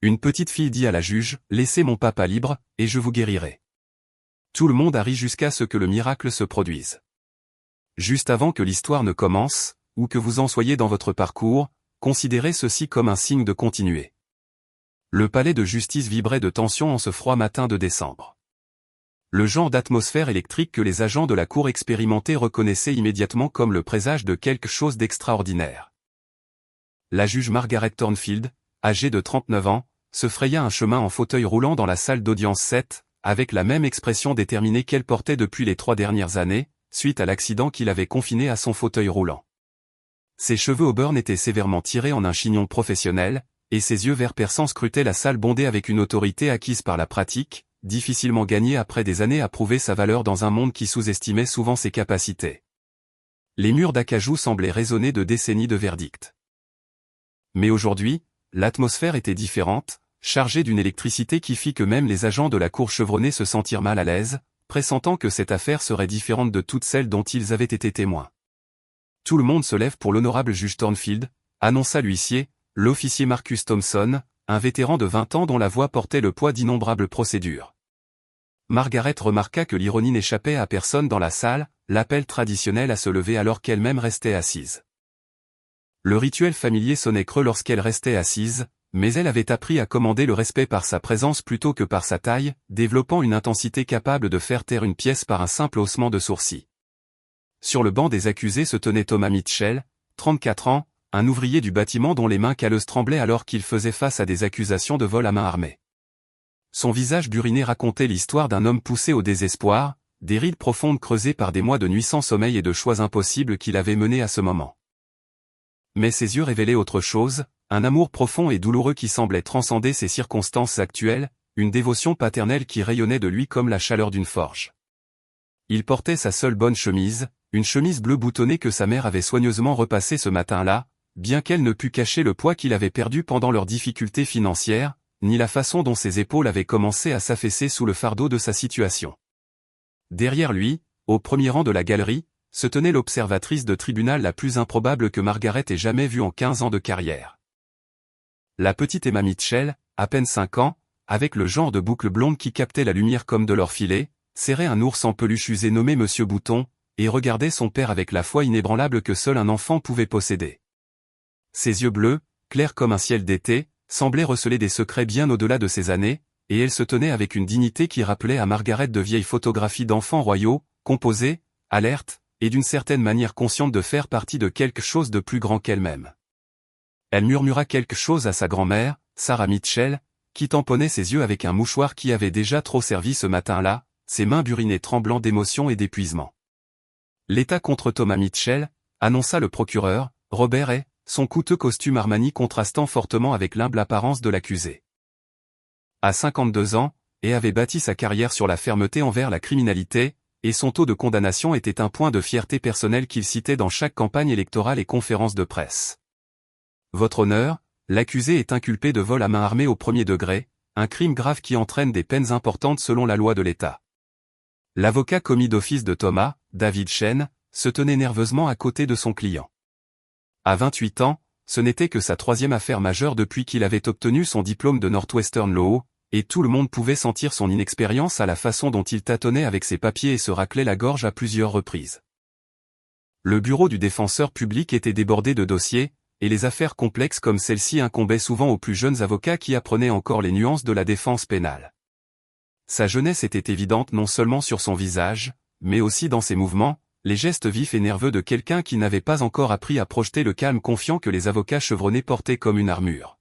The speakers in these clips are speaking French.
Une petite fille dit à la juge, « Laissez mon papa libre, et je vous guérirai. » Tout le monde a ri jusqu'à ce que le miracle se produise. Juste avant que l'histoire ne commence, ou que vous en soyez dans votre parcours, considérez ceci comme un signe de continuer. Le palais de justice vibrait de tension en ce froid matin de décembre. Le genre d'atmosphère électrique que les agents de la cour expérimentés reconnaissaient immédiatement comme le présage de quelque chose d'extraordinaire. La juge Margaret Thornfield, âgée de 39 ans, se fraya un chemin en fauteuil roulant dans la salle d'audience 7, avec la même expression déterminée qu'elle portait depuis les 3 dernières années, suite à l'accident qui l'avait confinée à son fauteuil roulant. Ses cheveux auburn étaient sévèrement tirés en un chignon professionnel, et ses yeux verts perçants scrutaient la salle bondée avec une autorité acquise par la pratique, difficilement gagnée après des années à prouver sa valeur dans un monde qui sous-estimait souvent ses capacités. Les murs d'acajou semblaient résonner de décennies de verdicts. Mais aujourd'hui, l'atmosphère était différente, chargée d'une électricité qui fit que même les agents de la cour chevronnée se sentirent mal à l'aise, pressentant que cette affaire serait différente de toutes celles dont ils avaient été témoins. Tout le monde se lève pour l'honorable juge Thornfield, annonça l'huissier, l'officier Marcus Thompson, un vétéran de 20 ans dont la voix portait le poids d'innombrables procédures. Margaret remarqua que l'ironie n'échappait à personne dans la salle, l'appel traditionnel à se lever alors qu'elle-même restait assise. Le rituel familier sonnait creux lorsqu'elle restait assise, mais elle avait appris à commander le respect par sa présence plutôt que par sa taille, développant une intensité capable de faire taire une pièce par un simple haussement de sourcils. Sur le banc des accusés se tenait Thomas Mitchell, 34 ans, un ouvrier du bâtiment dont les mains calleuses tremblaient alors qu'il faisait face à des accusations de vol à main armée. Son visage buriné racontait l'histoire d'un homme poussé au désespoir, des rides profondes creusées par des mois de nuits sans sommeil et de choix impossibles qui l'avaient mené à ce moment. Mais ses yeux révélaient autre chose, un amour profond et douloureux qui semblait transcender ses circonstances actuelles, une dévotion paternelle qui rayonnait de lui comme la chaleur d'une forge. Il portait sa seule bonne chemise, une chemise bleue boutonnée que sa mère avait soigneusement repassée ce matin-là, bien qu'elle ne pût cacher le poids qu'il avait perdu pendant leurs difficultés financières, ni la façon dont ses épaules avaient commencé à s'affaisser sous le fardeau de sa situation. Derrière lui, au premier rang de la galerie, se tenait l'observatrice de tribunal la plus improbable que Margaret ait jamais vue en 15 ans de carrière. La petite Emma Mitchell, à peine 5 ans, avec le genre de boucle blonde qui captait la lumière comme de l'or filé, serrait un ours en peluche usé nommé Monsieur Bouton, et regardait son père avec la foi inébranlable que seul un enfant pouvait posséder. Ses yeux bleus, clairs comme un ciel d'été, semblaient receler des secrets bien au-delà de ses années, et elle se tenait avec une dignité qui rappelait à Margaret de vieilles photographies d'enfants royaux, composées, alertes, et d'une certaine manière consciente de faire partie de quelque chose de plus grand qu'elle-même. Elle murmura quelque chose à sa grand-mère, Sarah Mitchell, qui tamponnait ses yeux avec un mouchoir qui avait déjà trop servi ce matin-là, ses mains burinées tremblant d'émotion et d'épuisement. L'État contre Thomas Mitchell, annonça le procureur, Robert Hay, son coûteux costume Armani contrastant fortement avec l'humble apparence de l'accusé. À 52 ans, Hay avait bâti sa carrière sur la fermeté envers la criminalité, et son taux de condamnation était un point de fierté personnelle qu'il citait dans chaque campagne électorale et conférence de presse. Votre honneur, l'accusé est inculpé de vol à main armée au premier degré, un crime grave qui entraîne des peines importantes selon la loi de l'État. L'avocat commis d'office de Thomas, David Chen, se tenait nerveusement à côté de son client. À 28 ans, ce n'était que sa 3e affaire majeure depuis qu'il avait obtenu son diplôme de Northwestern Law, et tout le monde pouvait sentir son inexpérience à la façon dont il tâtonnait avec ses papiers et se raclait la gorge à plusieurs reprises. Le bureau du défenseur public était débordé de dossiers, et les affaires complexes comme celle-ci incombaient souvent aux plus jeunes avocats qui apprenaient encore les nuances de la défense pénale. Sa jeunesse était évidente non seulement sur son visage, mais aussi dans ses mouvements, les gestes vifs et nerveux de quelqu'un qui n'avait pas encore appris à projeter le calme confiant que les avocats chevronnés portaient comme une armure.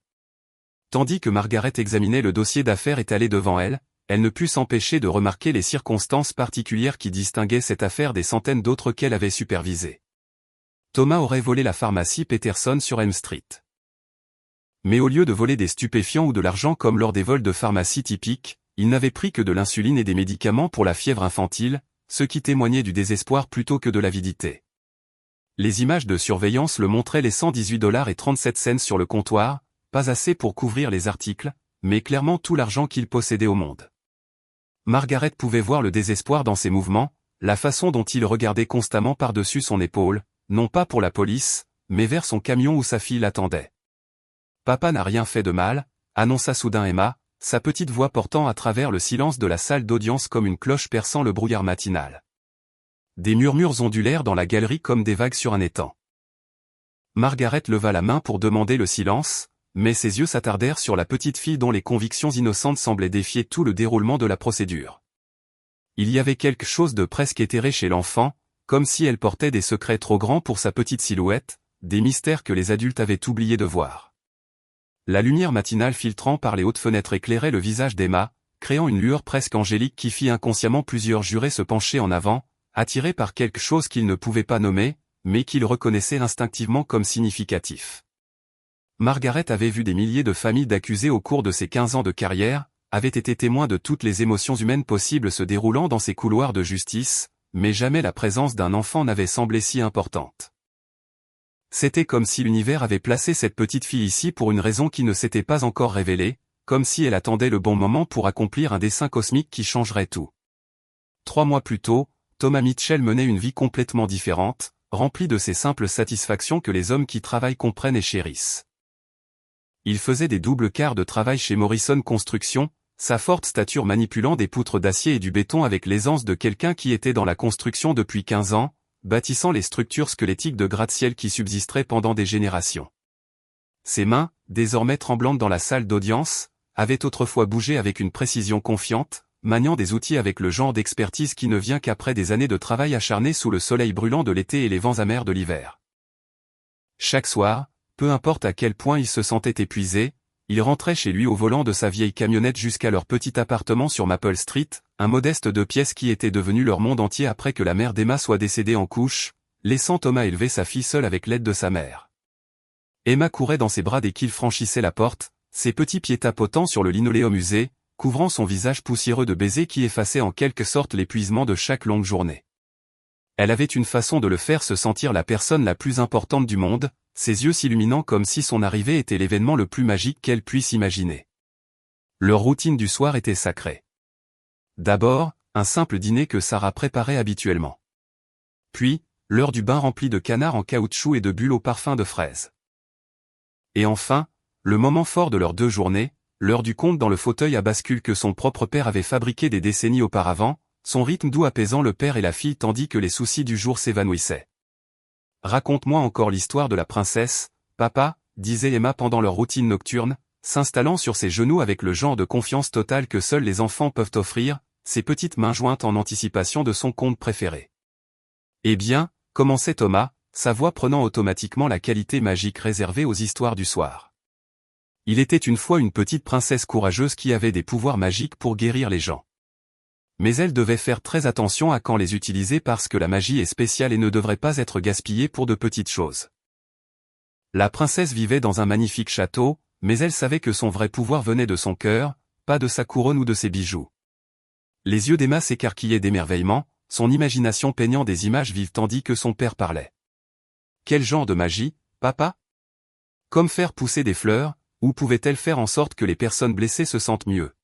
Tandis que Margaret examinait le dossier d'affaires étalé devant elle, elle ne put s'empêcher de remarquer les circonstances particulières qui distinguaient cette affaire des centaines d'autres qu'elle avait supervisées. Thomas aurait volé la pharmacie Peterson sur Elm Street. Mais au lieu de voler des stupéfiants ou de l'argent comme lors des vols de pharmacie typiques, il n'avait pris que de l'insuline et des médicaments pour la fièvre infantile, ce qui témoignait du désespoir plutôt que de l'avidité. Les images de surveillance le montraient laissant $18.37 sur le comptoir, pas assez pour couvrir les articles, mais clairement tout l'argent qu'il possédait au monde. Margaret pouvait voir le désespoir dans ses mouvements, la façon dont il regardait constamment par-dessus son épaule, non pas pour la police, mais vers son camion où sa fille l'attendait. « Papa n'a rien fait de mal », annonça soudain Emma, sa petite voix portant à travers le silence de la salle d'audience comme une cloche perçant le brouillard matinal. Des murmures ondulèrent dans la galerie comme des vagues sur un étang. Margaret leva la main pour demander le silence, mais ses yeux s'attardèrent sur la petite fille dont les convictions innocentes semblaient défier tout le déroulement de la procédure. Il y avait quelque chose de presque éthéré chez l'enfant, comme si elle portait des secrets trop grands pour sa petite silhouette, des mystères que les adultes avaient oublié de voir. La lumière matinale filtrant par les hautes fenêtres éclairait le visage d'Emma, créant une lueur presque angélique qui fit inconsciemment plusieurs jurés se pencher en avant, attirés par quelque chose qu'ils ne pouvaient pas nommer, mais qu'ils reconnaissaient instinctivement comme significatif. Margaret avait vu des milliers de familles d'accusés au cours de ses 15 ans de carrière, avait été témoin de toutes les émotions humaines possibles se déroulant dans ces couloirs de justice, mais jamais la présence d'un enfant n'avait semblé si importante. C'était comme si l'univers avait placé cette petite fille ici pour une raison qui ne s'était pas encore révélée, comme si elle attendait le bon moment pour accomplir un dessein cosmique qui changerait tout. 3 mois plus tôt, Thomas Mitchell menait une vie complètement différente, remplie de ces simples satisfactions que les hommes qui travaillent comprennent et chérissent. Il faisait des doubles quarts de travail chez Morrison Construction, sa forte stature manipulant des poutres d'acier et du béton avec l'aisance de quelqu'un qui était dans la construction depuis 15 ans, bâtissant les structures squelettiques de gratte-ciel qui subsisteraient pendant des générations. Ses mains, désormais tremblantes dans la salle d'audience, avaient autrefois bougé avec une précision confiante, maniant des outils avec le genre d'expertise qui ne vient qu'après des années de travail acharné sous le soleil brûlant de l'été et les vents amers de l'hiver. Chaque soir, peu importe à quel point il se sentait épuisé, il rentrait chez lui au volant de sa vieille camionnette jusqu'à leur petit appartement sur Maple Street, un modeste 2 pièces qui était devenu leur monde entier après que la mère d'Emma soit décédée en couches, laissant Thomas élever sa fille seule avec l'aide de sa mère. Emma courait dans ses bras dès qu'il franchissait la porte, ses petits pieds tapotant sur le linoléum usé, couvrant son visage poussiéreux de baisers qui effaçaient en quelque sorte l'épuisement de chaque longue journée. Elle avait une façon de le faire se sentir la personne la plus importante du monde, ses yeux s'illuminant comme si son arrivée était l'événement le plus magique qu'elle puisse imaginer. Leur routine du soir était sacrée. D'abord, un simple dîner que Sarah préparait habituellement. Puis, l'heure du bain rempli de canards en caoutchouc et de bulles au parfum de fraises. Et enfin, le moment fort de leurs 2 journées, l'heure du conte dans le fauteuil à bascule que son propre père avait fabriqué des décennies auparavant, son rythme doux apaisant le père et la fille tandis que les soucis du jour s'évanouissaient. « Raconte-moi encore l'histoire de la princesse, papa » disait Emma pendant leur routine nocturne, s'installant sur ses genoux avec le genre de confiance totale que seuls les enfants peuvent offrir, ses petites mains jointes en anticipation de son conte préféré. « Eh bien » commençait Thomas, sa voix prenant automatiquement la qualité magique réservée aux histoires du soir. Il était une fois une petite princesse courageuse qui avait des pouvoirs magiques pour guérir les gens. Mais elle devait faire très attention à quand les utiliser parce que la magie est spéciale et ne devrait pas être gaspillée pour de petites choses. La princesse vivait dans un magnifique château, mais elle savait que son vrai pouvoir venait de son cœur, pas de sa couronne ou de ses bijoux. Les yeux d'Emma s'écarquillaient d'émerveillement, son imagination peignant des images vives tandis que son père parlait. Quel genre de magie, papa? Comme faire pousser des fleurs, ou pouvait-elle faire en sorte que les personnes blessées se sentent mieux?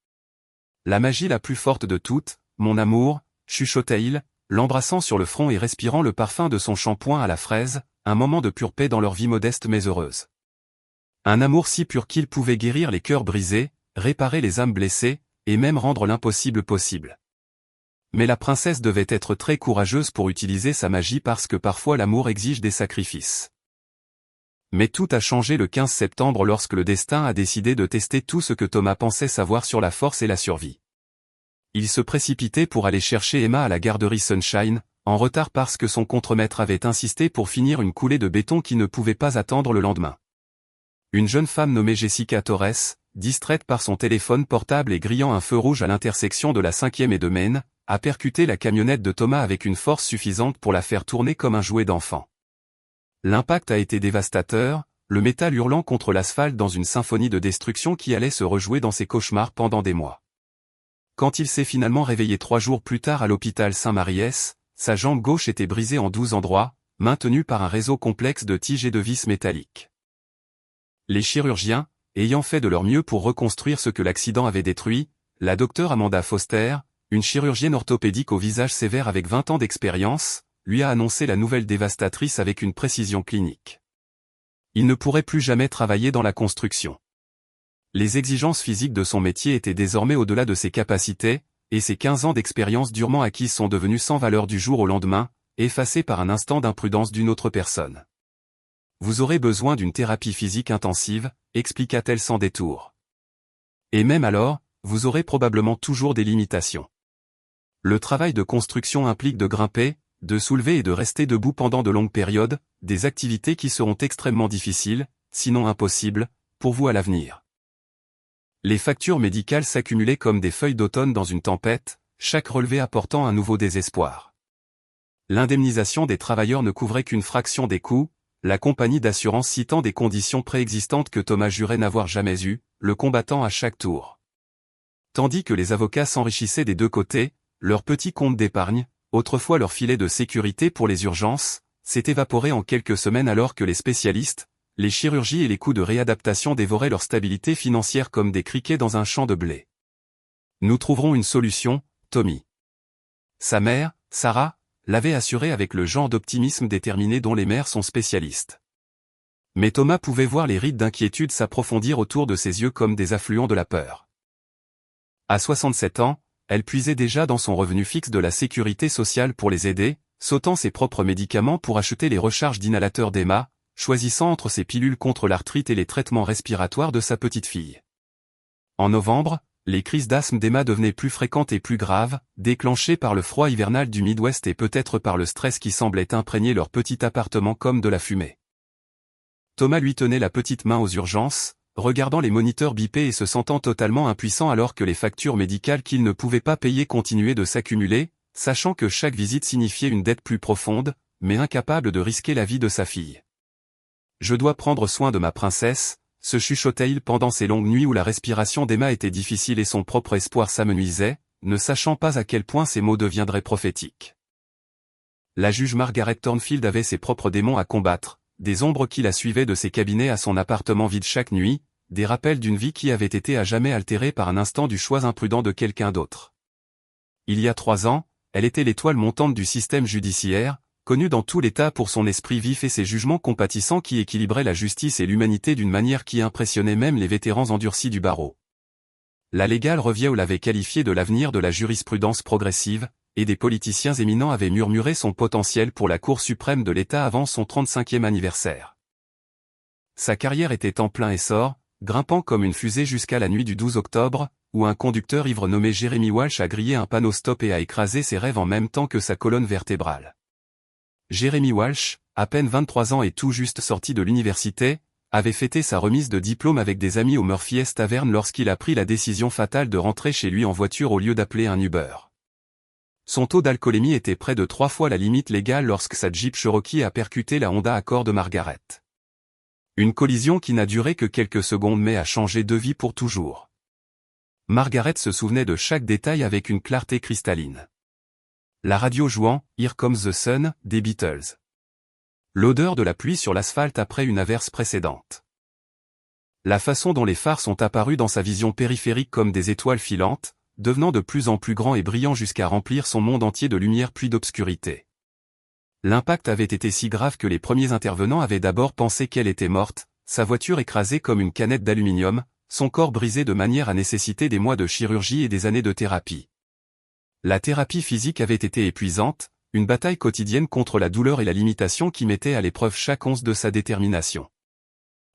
La magie la plus forte de toutes, mon amour, chuchota-il, l'embrassant sur le front et respirant le parfum de son shampoing à la fraise, un moment de pure paix dans leur vie modeste mais heureuse. Un amour si pur qu'il pouvait guérir les cœurs brisés, réparer les âmes blessées, et même rendre l'impossible possible. Mais la princesse devait être très courageuse pour utiliser sa magie parce que parfois l'amour exige des sacrifices. Mais tout a changé le 15 septembre lorsque le destin a décidé de tester tout ce que Thomas pensait savoir sur la force et la survie. Il se précipitait pour aller chercher Emma à la garderie Sunshine, en retard parce que son contremaître avait insisté pour finir une coulée de béton qui ne pouvait pas attendre le lendemain. Une jeune femme nommée Jessica Torres, distraite par son téléphone portable et grillant un feu rouge à l'intersection de la 5e et de Main, a percuté la camionnette de Thomas avec une force suffisante pour la faire tourner comme un jouet d'enfant. L'impact a été dévastateur, le métal hurlant contre l'asphalte dans une symphonie de destruction qui allait se rejouer dans ses cauchemars pendant des mois. Quand il s'est finalement réveillé 3 jours plus tard à l'hôpital Saint-Maries, sa jambe gauche était brisée en 12 endroits, maintenue par un réseau complexe de tiges et de vis métalliques. Les chirurgiens, ayant fait de leur mieux pour reconstruire ce que l'accident avait détruit, la docteure Amanda Foster, une chirurgienne orthopédique au visage sévère avec 20 ans d'expérience, lui a annoncé la nouvelle dévastatrice avec une précision clinique. Il ne pourrait plus jamais travailler dans la construction. Les exigences physiques de son métier étaient désormais au-delà de ses capacités, et ses 15 ans d'expérience durement acquises sont devenues sans valeur du jour au lendemain, effacées par un instant d'imprudence d'une autre personne. Vous aurez besoin d'une thérapie physique intensive, expliqua-t-elle sans détour. Et même alors, vous aurez probablement toujours des limitations. Le travail de construction implique de grimper, de soulever et de rester debout pendant de longues périodes, des activités qui seront extrêmement difficiles, sinon impossibles, pour vous à l'avenir. Les factures médicales s'accumulaient comme des feuilles d'automne dans une tempête, chaque relevé apportant un nouveau désespoir. L'indemnisation des travailleurs ne couvrait qu'une fraction des coûts, la compagnie d'assurance citant des conditions préexistantes que Thomas jurait n'avoir jamais eues, le combattant à chaque tour. Tandis que les avocats s'enrichissaient des deux côtés, leur petit compte d'épargne, autrefois leur filet de sécurité pour les urgences, s'est évaporé en quelques semaines alors que les spécialistes, les chirurgies et les coûts de réadaptation dévoraient leur stabilité financière comme des criquets dans un champ de blé. Nous trouverons une solution, Tommy. Sa mère, Sarah, l'avait assuré avec le genre d'optimisme déterminé dont les mères sont spécialistes. Mais Thomas pouvait voir les rides d'inquiétude s'approfondir autour de ses yeux comme des affluents de la peur. À 67 ans, elle puisait déjà dans son revenu fixe de la sécurité sociale pour les aider, sautant ses propres médicaments pour acheter les recharges d'inhalateurs d'Emma, choisissant entre ses pilules contre l'arthrite et les traitements respiratoires de sa petite fille. En novembre, les crises d'asthme d'Emma devenaient plus fréquentes et plus graves, déclenchées par le froid hivernal du Midwest et peut-être par le stress qui semblait imprégner leur petit appartement comme de la fumée. Thomas lui tenait la petite main aux urgences, regardant les moniteurs biper et se sentant totalement impuissant alors que les factures médicales qu'il ne pouvait pas payer continuaient de s'accumuler, sachant que chaque visite signifiait une dette plus profonde, mais incapable de risquer la vie de sa fille. « Je dois prendre soin de ma princesse », se chuchotait-il pendant ces longues nuits où la respiration d'Emma était difficile et son propre espoir s'amenuisait, ne sachant pas à quel point ces mots deviendraient prophétiques. La juge Margaret Thornfield avait ses propres démons à combattre, des ombres qui la suivaient de ses cabinets à son appartement vide chaque nuit, des rappels d'une vie qui avait été à jamais altérée par un instant du choix imprudent de quelqu'un d'autre. Il y a 3 ans, elle était l'étoile montante du système judiciaire, connue dans tout l'État pour son esprit vif et ses jugements compatissants qui équilibraient la justice et l'humanité d'une manière qui impressionnait même les vétérans endurcis du barreau. La Legal Review l'avait qualifiée de l'avenir de la jurisprudence progressive, et des politiciens éminents avaient murmuré son potentiel pour la Cour suprême de l'État avant son 35e anniversaire. Sa carrière était en plein essor, grimpant comme une fusée jusqu'à la nuit du 12 octobre, où un conducteur ivre nommé Jeremy Walsh a grillé un panneau stop et a écrasé ses rêves en même temps que sa colonne vertébrale. Jeremy Walsh, à peine 23 ans et tout juste sorti de l'université, avait fêté sa remise de diplôme avec des amis au Murphy's Tavern lorsqu'il a pris la décision fatale de rentrer chez lui en voiture au lieu d'appeler un Uber. Son taux d'alcoolémie était près de 3 fois la limite légale lorsque sa Jeep Cherokee a percuté la Honda Accord de Margaret. Une collision qui n'a duré que quelques secondes mais a changé de vie pour toujours. Margaret se souvenait de chaque détail avec une clarté cristalline. La radio jouant « Here Comes the Sun » des Beatles. L'odeur de la pluie sur l'asphalte après une averse précédente. La façon dont les phares sont apparus dans sa vision périphérique comme des étoiles filantes, devenant de plus en plus grands et brillants jusqu'à remplir son monde entier de lumière puis d'obscurité. L'impact avait été si grave que les premiers intervenants avaient d'abord pensé qu'elle était morte, sa voiture écrasée comme une canette d'aluminium, son corps brisé de manière à nécessiter des mois de chirurgie et des années de thérapie. La thérapie physique avait été épuisante, une bataille quotidienne contre la douleur et la limitation qui mettait à l'épreuve chaque once de sa détermination.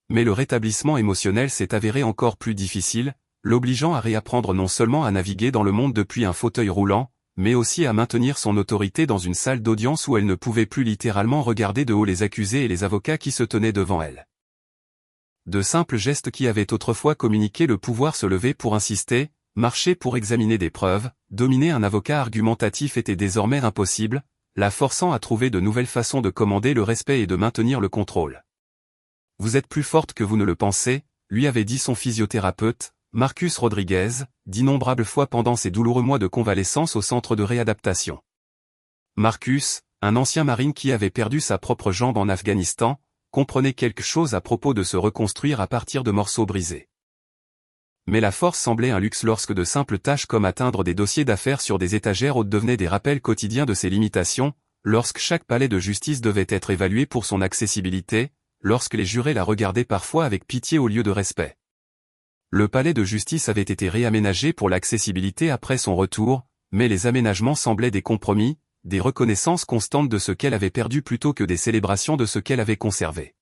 Mais le rétablissement émotionnel s'est avéré encore plus difficile, l'obligeant à réapprendre non seulement à naviguer dans le monde depuis un fauteuil roulant, mais aussi à maintenir son autorité dans une salle d'audience où elle ne pouvait plus littéralement regarder de haut les accusés et les avocats qui se tenaient devant elle. De simples gestes qui avaient autrefois communiqué le pouvoir se lever pour insister, marcher pour examiner des preuves, dominer un avocat argumentatif était désormais impossible, la forçant à trouver de nouvelles façons de commander le respect et de maintenir le contrôle. « Vous êtes plus forte que vous ne le pensez », lui avait dit son physiothérapeute, Marcus Rodriguez, d'innombrables fois pendant ses douloureux mois de convalescence au centre de réadaptation. Marcus, un ancien marine qui avait perdu sa propre jambe en Afghanistan, comprenait quelque chose à propos de se reconstruire à partir de morceaux brisés. Mais la force semblait un luxe lorsque de simples tâches comme atteindre des dossiers d'affaires sur des étagères hautes devenaient des rappels quotidiens de ses limitations, lorsque chaque palais de justice devait être évalué pour son accessibilité, lorsque les jurés la regardaient parfois avec pitié au lieu de respect. Le palais de justice avait été réaménagé pour l'accessibilité après son retour, mais les aménagements semblaient des compromis, des reconnaissances constantes de ce qu'elle avait perdu plutôt que des célébrations de ce qu'elle avait conservé.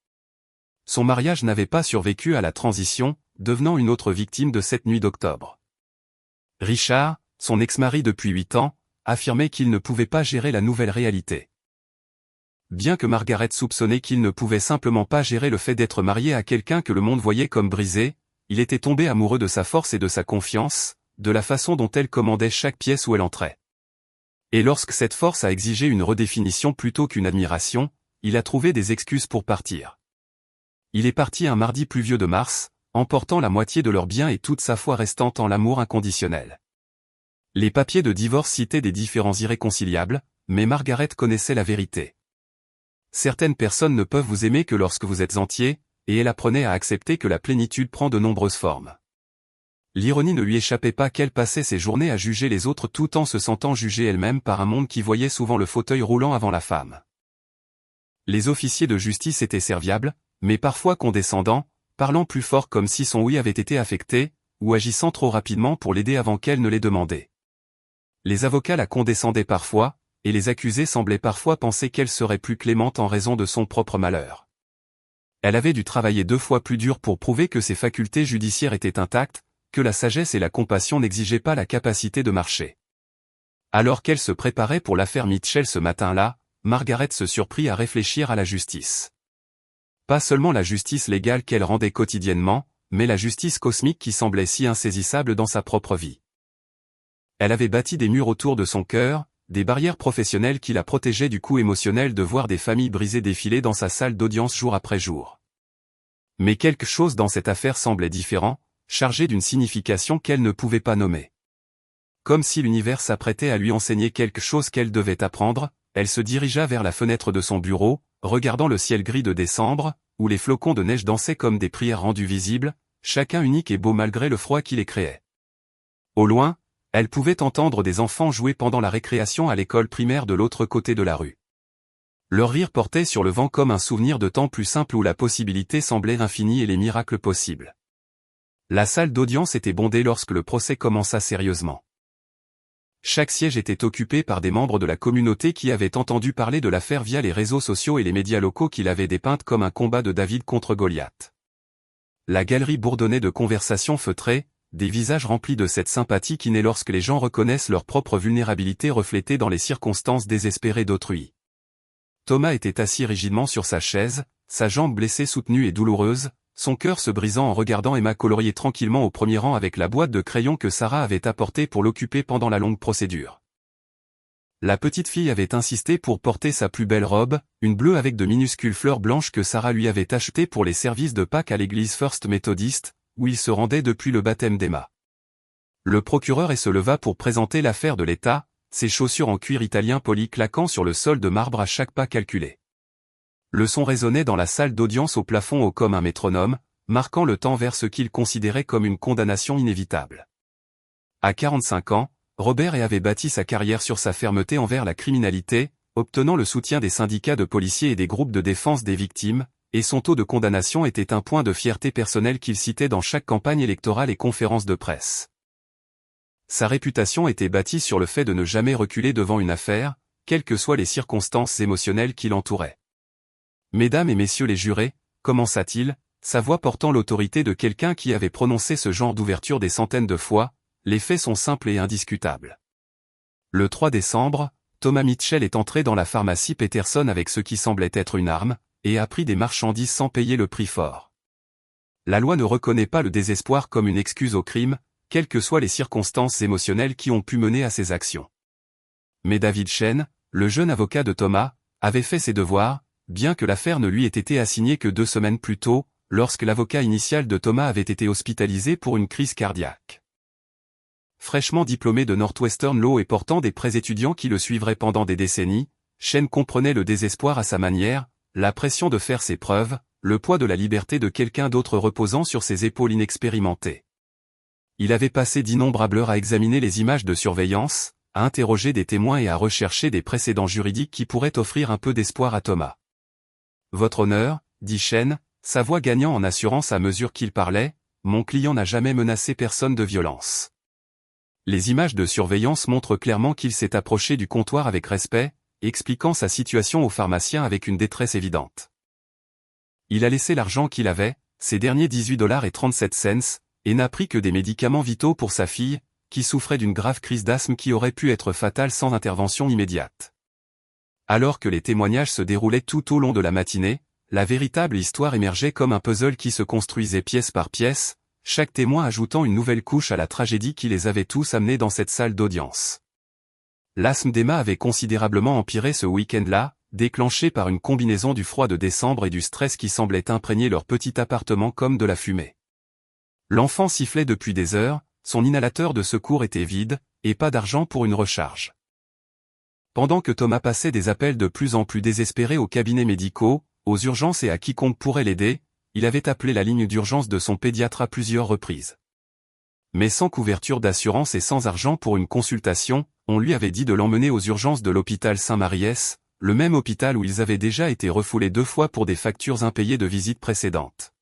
Son mariage n'avait pas survécu à la transition, devenant une autre victime de cette nuit d'octobre. Richard, son ex-mari depuis 8 ans, affirmait qu'il ne pouvait pas gérer la nouvelle réalité. Bien que Margaret soupçonnait qu'il ne pouvait simplement pas gérer le fait d'être marié à quelqu'un que le monde voyait comme brisé, il était tombé amoureux de sa force et de sa confiance, de la façon dont elle commandait chaque pièce où elle entrait. Et lorsque cette force a exigé une redéfinition plutôt qu'une admiration, il a trouvé des excuses pour partir. Il est parti un mardi pluvieux de mars, emportant la moitié de leurs biens et toute sa foi restant en l'amour inconditionnel. Les papiers de divorce citaient des différends irréconciliables, mais Margaret connaissait la vérité. Certaines personnes ne peuvent vous aimer que lorsque vous êtes entier, et elle apprenait à accepter que la plénitude prend de nombreuses formes. L'ironie ne lui échappait pas qu'elle passait ses journées à juger les autres tout en se sentant jugée elle-même par un monde qui voyait souvent le fauteuil roulant avant la femme. Les officiers de justice étaient serviables, mais parfois condescendants, parlant plus fort comme si son oui avait été affecté, ou agissant trop rapidement pour l'aider avant qu'elle ne l'ait demandé. Les avocats la condescendaient parfois, et les accusés semblaient parfois penser qu'elle serait plus clémente en raison de son propre malheur. Elle avait dû travailler 2 fois plus dur pour prouver que ses facultés judiciaires étaient intactes, que la sagesse et la compassion n'exigeaient pas la capacité de marcher. Alors qu'elle se préparait pour l'affaire Mitchell ce matin-là, Margaret se surprit à réfléchir à la justice. Pas seulement la justice légale qu'elle rendait quotidiennement, mais la justice cosmique qui semblait si insaisissable dans sa propre vie. Elle avait bâti des murs autour de son cœur, des barrières professionnelles qui la protégeaient du coup émotionnel de voir des familles brisées défiler dans sa salle d'audience jour après jour. Mais quelque chose dans cette affaire semblait différent, chargé d'une signification qu'elle ne pouvait pas nommer. Comme si l'univers s'apprêtait à lui enseigner quelque chose qu'elle devait apprendre, elle se dirigea vers la fenêtre de son bureau, regardant le ciel gris de décembre, où les flocons de neige dansaient comme des prières rendues visibles, chacun unique et beau malgré le froid qui les créait. Au loin, elle pouvait entendre des enfants jouer pendant la récréation à l'école primaire de l'autre côté de la rue. Leur rire portait sur le vent comme un souvenir de temps plus simple où la possibilité semblait infinie et les miracles possibles. La salle d'audience était bondée lorsque le procès commença sérieusement. Chaque siège était occupé par des membres de la communauté qui avaient entendu parler de l'affaire via les réseaux sociaux et les médias locaux qui l'avaient dépeinte comme un combat de David contre Goliath. La galerie bourdonnait de conversations feutrées, des visages remplis de cette sympathie qui naît lorsque les gens reconnaissent leur propre vulnérabilité reflétée dans les circonstances désespérées d'autrui. Thomas était assis rigidement sur sa chaise, sa jambe blessée soutenue et douloureuse, son cœur se brisant en regardant Emma colorier tranquillement au premier rang avec la boîte de crayons que Sarah avait apportée pour l'occuper pendant la longue procédure. La petite fille avait insisté pour porter sa plus belle robe, une bleue avec de minuscules fleurs blanches que Sarah lui avait achetées pour les services de Pâques à l'église First Methodist, où il se rendait depuis le baptême d'Emma. Le procureur se leva pour présenter l'affaire de l'État, ses chaussures en cuir italien poli claquant sur le sol de marbre à chaque pas calculé. Le son résonnait dans la salle d'audience au plafond haut comme un métronome, marquant le temps vers ce qu'il considérait comme une condamnation inévitable. À 45 ans, Robert avait bâti sa carrière sur sa fermeté envers la criminalité, obtenant le soutien des syndicats de policiers et des groupes de défense des victimes, et son taux de condamnation était un point de fierté personnelle qu'il citait dans chaque campagne électorale et conférence de presse. Sa réputation était bâtie sur le fait de ne jamais reculer devant une affaire, quelles que soient les circonstances émotionnelles qui l'entouraient. « Mesdames et messieurs les jurés », commença-t-il, sa voix portant l'autorité de quelqu'un qui avait prononcé ce genre d'ouverture des centaines de fois, les faits sont simples et indiscutables. Le 3 décembre, Thomas Mitchell est entré dans la pharmacie Peterson avec ce qui semblait être une arme, et a pris des marchandises sans payer le prix fort. La loi ne reconnaît pas le désespoir comme une excuse au crime, quelles que soient les circonstances émotionnelles qui ont pu mener à ces actions. Mais David Chen, le jeune avocat de Thomas, avait fait ses devoirs, bien que l'affaire ne lui ait été assignée que 2 semaines plus tôt, lorsque l'avocat initial de Thomas avait été hospitalisé pour une crise cardiaque. Fraîchement diplômé de Northwestern Law et portant des prêts étudiants qui le suivraient pendant des décennies, Chen comprenait le désespoir à sa manière, la pression de faire ses preuves, le poids de la liberté de quelqu'un d'autre reposant sur ses épaules inexpérimentées. Il avait passé d'innombrables heures à examiner les images de surveillance, à interroger des témoins et à rechercher des précédents juridiques qui pourraient offrir un peu d'espoir à Thomas. « Votre honneur » dit Chen, sa voix gagnant en assurance à mesure qu'il parlait, mon client n'a jamais menacé personne de violence. Les images de surveillance montrent clairement qu'il s'est approché du comptoir avec respect, expliquant sa situation au pharmacien avec une détresse évidente. Il a laissé l'argent qu'il avait, ces derniers 18,37 $, et n'a pris que des médicaments vitaux pour sa fille, qui souffrait d'une grave crise d'asthme qui aurait pu être fatale sans intervention immédiate. Alors que les témoignages se déroulaient tout au long de la matinée, la véritable histoire émergeait comme un puzzle qui se construisait pièce par pièce, chaque témoin ajoutant une nouvelle couche à la tragédie qui les avait tous amenés dans cette salle d'audience. L'asthme d'Emma avait considérablement empiré ce week-end-là, déclenché par une combinaison du froid de décembre et du stress qui semblait imprégner leur petit appartement comme de la fumée. L'enfant sifflait depuis des heures, son inhalateur de secours était vide, et pas d'argent pour une recharge. Pendant que Thomas passait des appels de plus en plus désespérés aux cabinets médicaux, aux urgences et à quiconque pourrait l'aider, il avait appelé la ligne d'urgence de son pédiatre à plusieurs reprises. Mais sans couverture d'assurance et sans argent pour une consultation, on lui avait dit de l'emmener aux urgences de l'hôpital Saint-Maries, le même hôpital où ils avaient déjà été refoulés 2 fois pour des factures impayées de visites précédentes.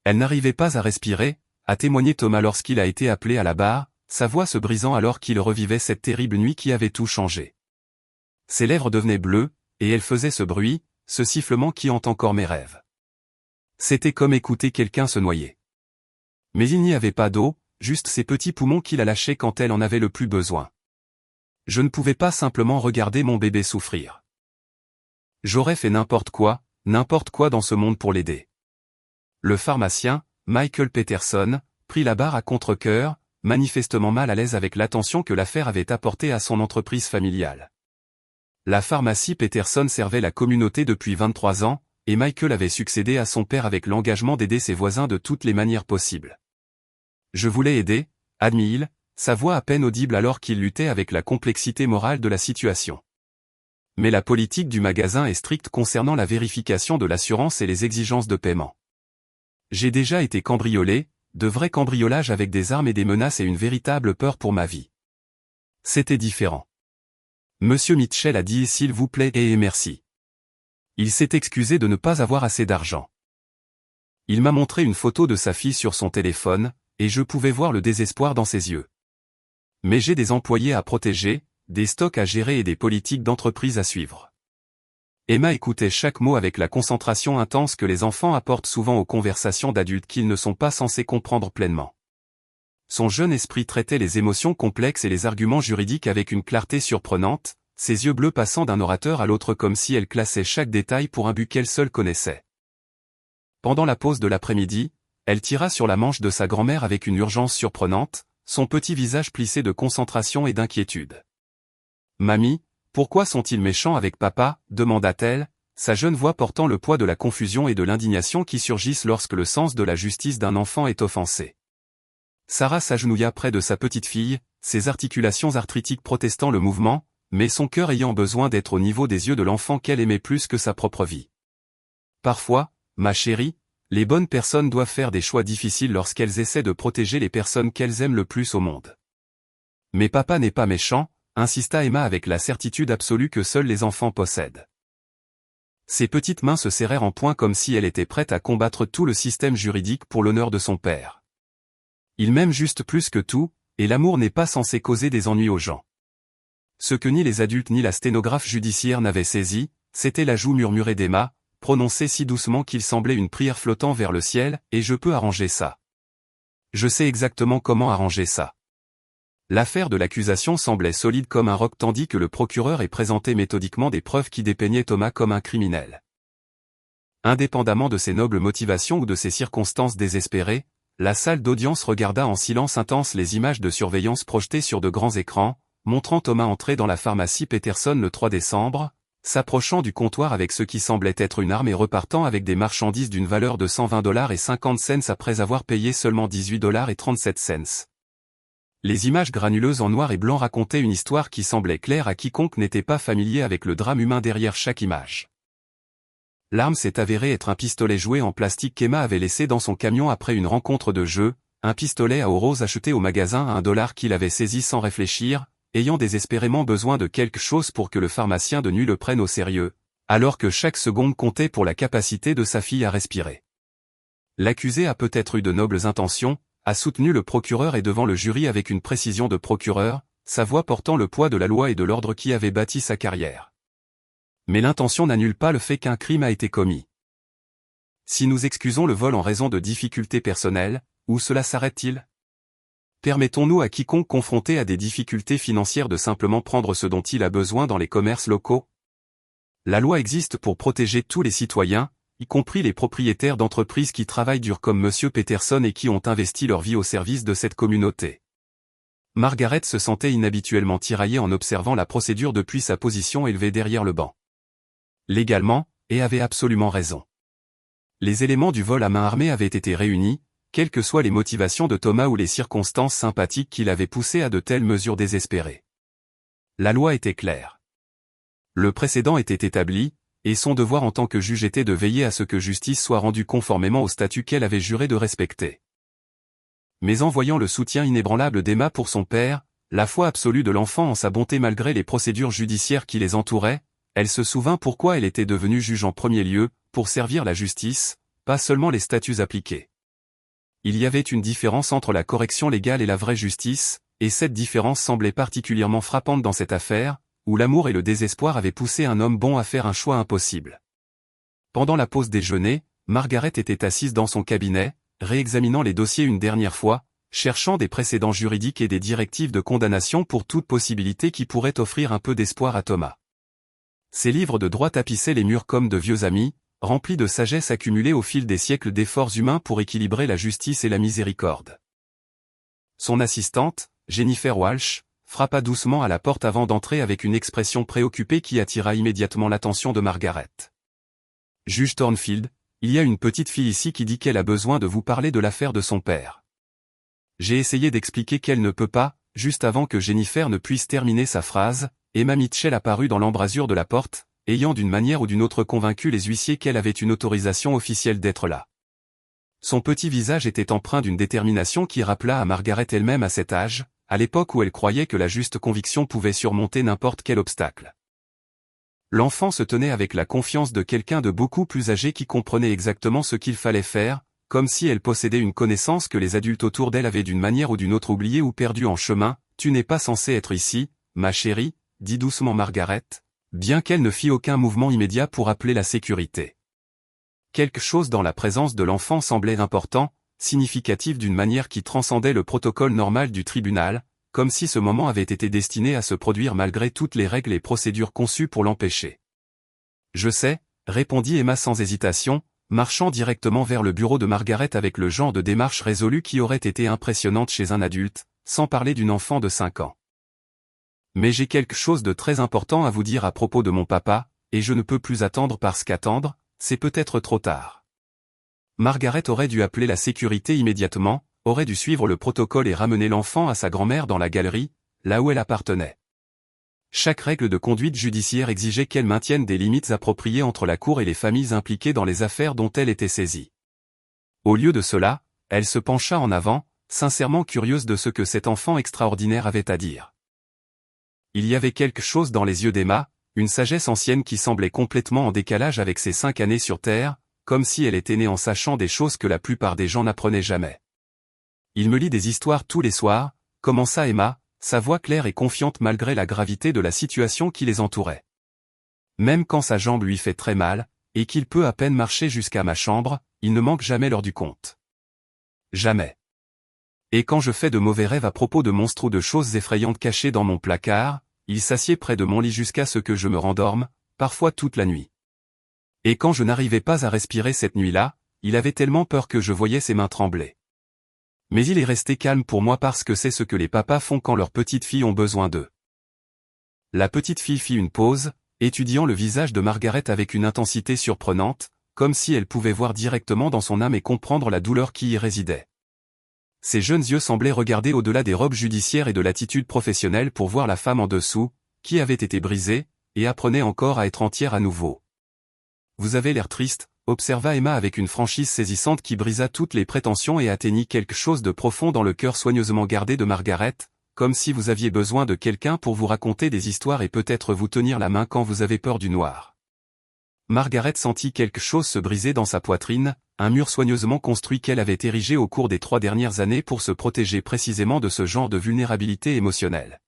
Elle n'arrivait pas à respirer, a témoigné Thomas lorsqu'il a été appelé à la barre, sa voix se brisant alors qu'il revivait cette terrible nuit qui avait tout changé. Ses lèvres devenaient bleues, et elle faisait ce bruit, ce sifflement qui hante encore mes rêves. C'était comme écouter quelqu'un se noyer. Mais il n'y avait pas d'eau, juste ces petits poumons qu'il a lâchés quand elle en avait le plus besoin. Je ne pouvais pas simplement regarder mon bébé souffrir. J'aurais fait n'importe quoi dans ce monde pour l'aider. Le pharmacien, Michael Peterson, prit la barre à contre-cœur, manifestement mal à l'aise avec l'attention que l'affaire avait apportée à son entreprise familiale. La pharmacie Peterson servait la communauté depuis 23 ans, et Michael avait succédé à son père avec l'engagement d'aider ses voisins de toutes les manières possibles. Je voulais aider, admit-il, sa voix à peine audible alors qu'il luttait avec la complexité morale de la situation. Mais la politique du magasin est stricte concernant la vérification de l'assurance et les exigences de paiement. J'ai déjà été cambriolé, de vrais cambriolages avec des armes et des menaces et une véritable peur pour ma vie. C'était différent. Monsieur Mitchell a dit s'il vous plaît et merci. Il s'est excusé de ne pas avoir assez d'argent. Il m'a montré une photo de sa fille sur son téléphone, et je pouvais voir le désespoir dans ses yeux. Mais j'ai des employés à protéger, des stocks à gérer et des politiques d'entreprise à suivre. Emma écoutait chaque mot avec la concentration intense que les enfants apportent souvent aux conversations d'adultes qu'ils ne sont pas censés comprendre pleinement. Son jeune esprit traitait les émotions complexes et les arguments juridiques avec une clarté surprenante, ses yeux bleus passant d'un orateur à l'autre comme si elle classait chaque détail pour un but qu'elle seule connaissait. Pendant la pause de l'après-midi, elle tira sur la manche de sa grand-mère avec une urgence surprenante, son petit visage plissé de concentration et d'inquiétude. « Mamie, pourquoi sont-ils méchants avec papa ?» demanda-t-elle, sa jeune voix portant le poids de la confusion et de l'indignation qui surgissent lorsque le sens de la justice d'un enfant est offensé. Sarah s'agenouilla près de sa petite fille, ses articulations arthritiques protestant le mouvement, mais son cœur ayant besoin d'être au niveau des yeux de l'enfant qu'elle aimait plus que sa propre vie. Parfois, ma chérie, les bonnes personnes doivent faire des choix difficiles lorsqu'elles essaient de protéger les personnes qu'elles aiment le plus au monde. Mais papa n'est pas méchant, insista Emma avec la certitude absolue que seuls les enfants possèdent. Ses petites mains se serrèrent en poing comme si elle était prête à combattre tout le système juridique pour l'honneur de son père. Il m'aime juste plus que tout, et l'amour n'est pas censé causer des ennuis aux gens. Ce que ni les adultes ni la sténographe judiciaire n'avaient saisi, c'était la joue murmurée d'Emma, prononcée si doucement qu'il semblait une prière flottant vers le ciel, et je peux arranger ça. Je sais exactement comment arranger ça. L'affaire de l'accusation semblait solide comme un roc tandis que le procureur ait présenté méthodiquement des preuves qui dépeignaient Thomas comme un criminel. Indépendamment de ses nobles motivations ou de ses circonstances désespérées, la salle d'audience regarda en silence intense les images de surveillance projetées sur de grands écrans, montrant Thomas entrer dans la pharmacie Peterson le 3 décembre, s'approchant du comptoir avec ce qui semblait être une arme et repartant avec des marchandises d'une valeur de 120,50 $ après avoir payé seulement 18,37 $. Les images granuleuses en noir et blanc racontaient une histoire qui semblait claire à quiconque n'était pas familier avec le drame humain derrière chaque image. L'arme s'est avérée être un pistolet jouet en plastique qu'Emma avait laissé dans son camion après une rencontre de jeu, un pistolet à eau rose acheté au magasin à $1 qu'il avait saisi sans réfléchir, ayant désespérément besoin de quelque chose pour que le pharmacien de nuit le prenne au sérieux, alors que chaque seconde comptait pour la capacité de sa fille à respirer. L'accusé a peut-être eu de nobles intentions, a soutenu le procureur et devant le jury avec une précision de procureur, sa voix portant le poids de la loi et de l'ordre qui avait bâti sa carrière. Mais l'intention n'annule pas le fait qu'un crime a été commis. Si nous excusons le vol en raison de difficultés personnelles, où cela s'arrête-t-il? Permettons-nous à quiconque confronté à des difficultés financières de simplement prendre ce dont il a besoin dans les commerces locaux? La loi existe pour protéger tous les citoyens, y compris les propriétaires d'entreprises qui travaillent dur comme M. Peterson et qui ont investi leur vie au service de cette communauté. Margaret se sentait inhabituellement tiraillée en observant la procédure depuis sa position élevée derrière le banc. Légalement, et avait absolument raison. Les éléments du vol à main armée avaient été réunis, quelles que soient les motivations de Thomas ou les circonstances sympathiques qui l'avaient poussé à de telles mesures désespérées. La loi était claire. Le précédent était établi, et son devoir en tant que juge était de veiller à ce que justice soit rendue conformément au statut qu'elle avait juré de respecter. Mais en voyant le soutien inébranlable d'Emma pour son père, la foi absolue de l'enfant en sa bonté malgré les procédures judiciaires qui les entouraient, elle se souvint pourquoi elle était devenue juge en premier lieu, pour servir la justice, pas seulement les statuts appliqués. Il y avait une différence entre la correction légale et la vraie justice, et cette différence semblait particulièrement frappante dans cette affaire, où l'amour et le désespoir avaient poussé un homme bon à faire un choix impossible. Pendant la pause déjeuner, Margaret était assise dans son cabinet, réexaminant les dossiers une dernière fois, cherchant des précédents juridiques et des directives de condamnation pour toute possibilité qui pourrait offrir un peu d'espoir à Thomas. Ses livres de droit tapissaient les murs comme de vieux amis, remplis de sagesse accumulée au fil des siècles d'efforts humains pour équilibrer la justice et la miséricorde. Son assistante, Jennifer Walsh, frappa doucement à la porte avant d'entrer avec une expression préoccupée qui attira immédiatement l'attention de Margaret. « Juge Thornfield, il y a une petite fille ici qui dit qu'elle a besoin de vous parler de l'affaire de son père. » J'ai essayé d'expliquer qu'elle ne peut pas, juste avant que Jennifer ne puisse terminer sa phrase, Emma Mitchell apparut dans l'embrasure de la porte, ayant d'une manière ou d'une autre convaincu les huissiers qu'elle avait une autorisation officielle d'être là. Son petit visage était empreint d'une détermination qui rappela à Margaret elle-même à cet âge, à l'époque où elle croyait que la juste conviction pouvait surmonter n'importe quel obstacle. L'enfant se tenait avec la confiance de quelqu'un de beaucoup plus âgé qui comprenait exactement ce qu'il fallait faire, comme si elle possédait une connaissance que les adultes autour d'elle avaient d'une manière ou d'une autre oubliée ou perdue en chemin. « Tu n'es pas censée être ici, ma chérie », dit doucement Margaret, bien qu'elle ne fît aucun mouvement immédiat pour appeler la sécurité. Quelque chose dans la présence de l'enfant semblait important, significatif d'une manière qui transcendait le protocole normal du tribunal, comme si ce moment avait été destiné à se produire malgré toutes les règles et procédures conçues pour l'empêcher. « Je sais », répondit Emma sans hésitation, marchant directement vers le bureau de Margaret avec le genre de démarche résolue qui aurait été impressionnante chez un adulte, sans parler d'une enfant de 5 ans. « Mais j'ai quelque chose de très important à vous dire à propos de mon papa, et je ne peux plus attendre parce qu'attendre, c'est peut-être trop tard. » Margaret aurait dû appeler la sécurité immédiatement, aurait dû suivre le protocole et ramener l'enfant à sa grand-mère dans la galerie, là où elle appartenait. Chaque règle de conduite judiciaire exigeait qu'elle maintienne des limites appropriées entre la cour et les familles impliquées dans les affaires dont elle était saisie. Au lieu de cela, elle se pencha en avant, sincèrement curieuse de ce que cet enfant extraordinaire avait à dire. Il y avait quelque chose dans les yeux d'Emma, une sagesse ancienne qui semblait complètement en décalage avec ses 5 années sur Terre, comme si elle était née en sachant des choses que la plupart des gens n'apprenaient jamais. « Il me lit des histoires tous les soirs », commença Emma, sa voix claire et confiante malgré la gravité de la situation qui les entourait. « Même quand sa jambe lui fait très mal, et qu'il peut à peine marcher jusqu'à ma chambre, il ne manque jamais l'heure du conte. Jamais. Et quand je fais de mauvais rêves à propos de monstres ou de choses effrayantes cachées dans mon placard, il s'assied près de mon lit jusqu'à ce que je me rendorme, parfois toute la nuit. Et quand je n'arrivais pas à respirer cette nuit-là, il avait tellement peur que je voyais ses mains trembler. Mais il est resté calme pour moi parce que c'est ce que les papas font quand leurs petites filles ont besoin d'eux. » La petite fille fit une pause, étudiant le visage de Margaret avec une intensité surprenante, comme si elle pouvait voir directement dans son âme et comprendre la douleur qui y résidait. Ses jeunes yeux semblaient regarder au-delà des robes judiciaires et de l'attitude professionnelle pour voir la femme en dessous, qui avait été brisée, et apprenait encore à être entière à nouveau. « Vous avez l'air triste », observa Emma avec une franchise saisissante qui brisa toutes les prétentions et atteignit quelque chose de profond dans le cœur soigneusement gardé de Margaret, comme si vous aviez besoin de quelqu'un pour vous raconter des histoires et peut-être vous tenir la main quand vous avez peur du noir. Margaret sentit quelque chose se briser dans sa poitrine, un mur soigneusement construit qu'elle avait érigé au cours des 3 dernières années pour se protéger précisément de ce genre de vulnérabilité émotionnelle.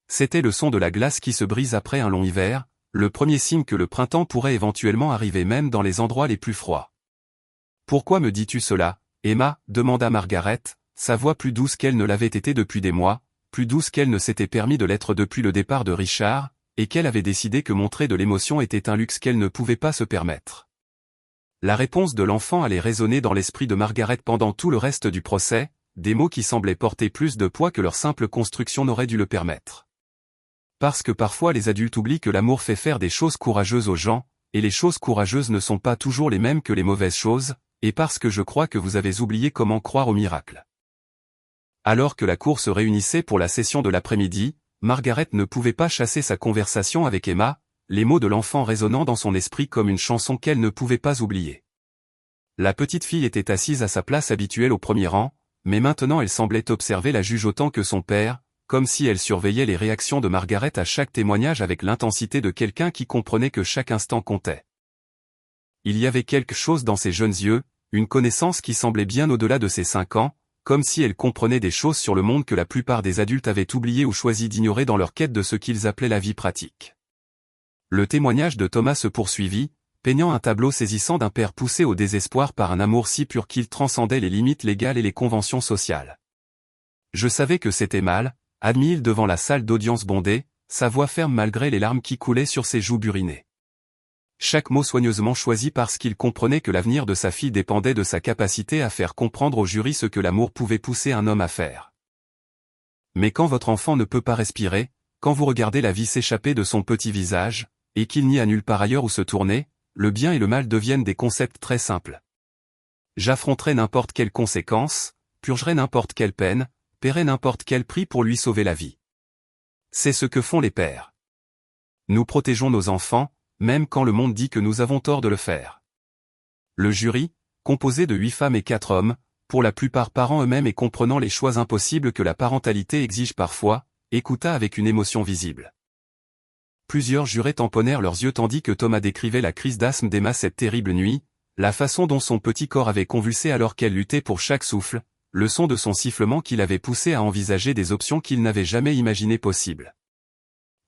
C'était le son de la glace qui se brise après un long hiver, le premier signe que le printemps pourrait éventuellement arriver même dans les endroits les plus froids. « Pourquoi me dis-tu cela, Emma » demanda Margaret, sa voix plus douce qu'elle ne l'avait été depuis des mois, plus douce qu'elle ne s'était permis de l'être depuis le départ de Richard, et qu'elle avait décidé que montrer de l'émotion était un luxe qu'elle ne pouvait pas se permettre. La réponse de l'enfant allait résonner dans l'esprit de Margaret pendant tout le reste du procès, des mots qui semblaient porter plus de poids que leur simple construction n'aurait dû le permettre. Parce que parfois les adultes oublient que l'amour fait faire des choses courageuses aux gens, et les choses courageuses ne sont pas toujours les mêmes que les mauvaises choses, et parce que je crois que vous avez oublié comment croire au miracle. Alors que la cour se réunissait pour la session de l'après-midi, Margaret ne pouvait pas chasser sa conversation avec Emma, les mots de l'enfant résonnant dans son esprit comme une chanson qu'elle ne pouvait pas oublier. La petite fille était assise à sa place habituelle au premier rang, mais maintenant elle semblait observer la juge autant que son père, comme si elle surveillait les réactions de Margaret à chaque témoignage avec l'intensité de quelqu'un qui comprenait que chaque instant comptait. Il y avait quelque chose dans ses jeunes yeux, une connaissance qui semblait bien au-delà de ses 5 ans, comme si elle comprenait des choses sur le monde que la plupart des adultes avaient oubliées ou choisi d'ignorer dans leur quête de ce qu'ils appelaient la vie pratique. Le témoignage de Thomas se poursuivit, peignant un tableau saisissant d'un père poussé au désespoir par un amour si pur qu'il transcendait les limites légales et les conventions sociales. Je savais que c'était mal, admit-il devant la salle d'audience bondée, sa voix ferme malgré les larmes qui coulaient sur ses joues burinées. Chaque mot soigneusement choisi parce qu'il comprenait que l'avenir de sa fille dépendait de sa capacité à faire comprendre au jury ce que l'amour pouvait pousser un homme à faire. Mais quand votre enfant ne peut pas respirer, quand vous regardez la vie s'échapper de son petit visage, et qu'il n'y a nulle part ailleurs où se tourner, le bien et le mal deviennent des concepts très simples. J'affronterai n'importe quelle conséquence, purgerai n'importe quelle peine, paierai n'importe quel prix pour lui sauver la vie. C'est ce que font les pères. Nous protégeons nos enfants, même quand le monde dit que nous avons tort de le faire. Le jury, composé de 8 femmes et 4 hommes, pour la plupart parents eux-mêmes et comprenant les choix impossibles que la parentalité exige parfois, écouta avec une émotion visible. Plusieurs jurés tamponnèrent leurs yeux tandis que Thomas décrivait la crise d'asthme d'Emma cette terrible nuit, la façon dont son petit corps avait convulsé alors qu'elle luttait pour chaque souffle, le son de son sifflement qui l'avait poussé à envisager des options qu'il n'avait jamais imaginées possibles.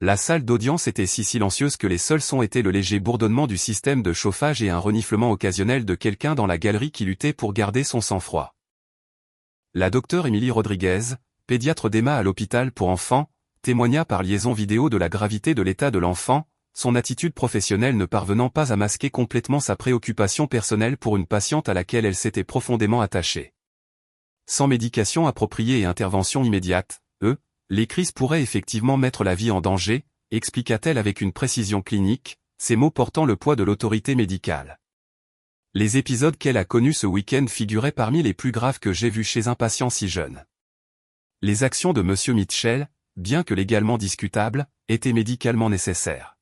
La salle d'audience était si silencieuse que les seuls sons étaient le léger bourdonnement du système de chauffage et un reniflement occasionnel de quelqu'un dans la galerie qui luttait pour garder son sang-froid. La docteure Émilie Rodriguez, pédiatre d'Emma à l'hôpital pour enfants, témoigna par liaison vidéo de la gravité de l'état de l'enfant, son attitude professionnelle ne parvenant pas à masquer complètement sa préoccupation personnelle pour une patiente à laquelle elle s'était profondément attachée. Sans médication appropriée et intervention immédiate, les crises pourraient effectivement mettre la vie en danger, expliqua-t-elle avec une précision clinique, ces mots portant le poids de l'autorité médicale. Les épisodes qu'elle a connus ce week-end figuraient parmi les plus graves que j'ai vus chez un patient si jeune. Les actions de M. Mitchell, bien que légalement discutables, étaient médicalement nécessaires.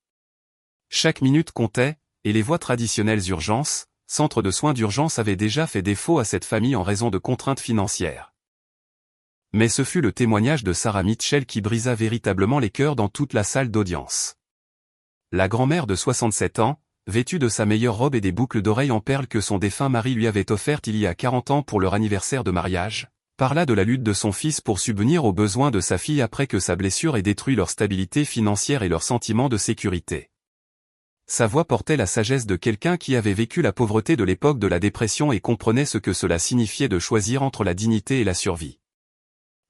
Chaque minute comptait, et les voies traditionnelles urgences, centres de soins d'urgence avaient déjà fait défaut à cette famille en raison de contraintes financières. Mais ce fut le témoignage de Sarah Mitchell qui brisa véritablement les cœurs dans toute la salle d'audience. La grand-mère de 67 ans, vêtue de sa meilleure robe et des boucles d'oreilles en perles que son défunt mari lui avait offertes il y a 40 ans pour leur anniversaire de mariage, parla de la lutte de son fils pour subvenir aux besoins de sa fille après que sa blessure ait détruit leur stabilité financière et leur sentiment de sécurité. Sa voix portait la sagesse de quelqu'un qui avait vécu la pauvreté de l'époque de la dépression et comprenait ce que cela signifiait de choisir entre la dignité et la survie.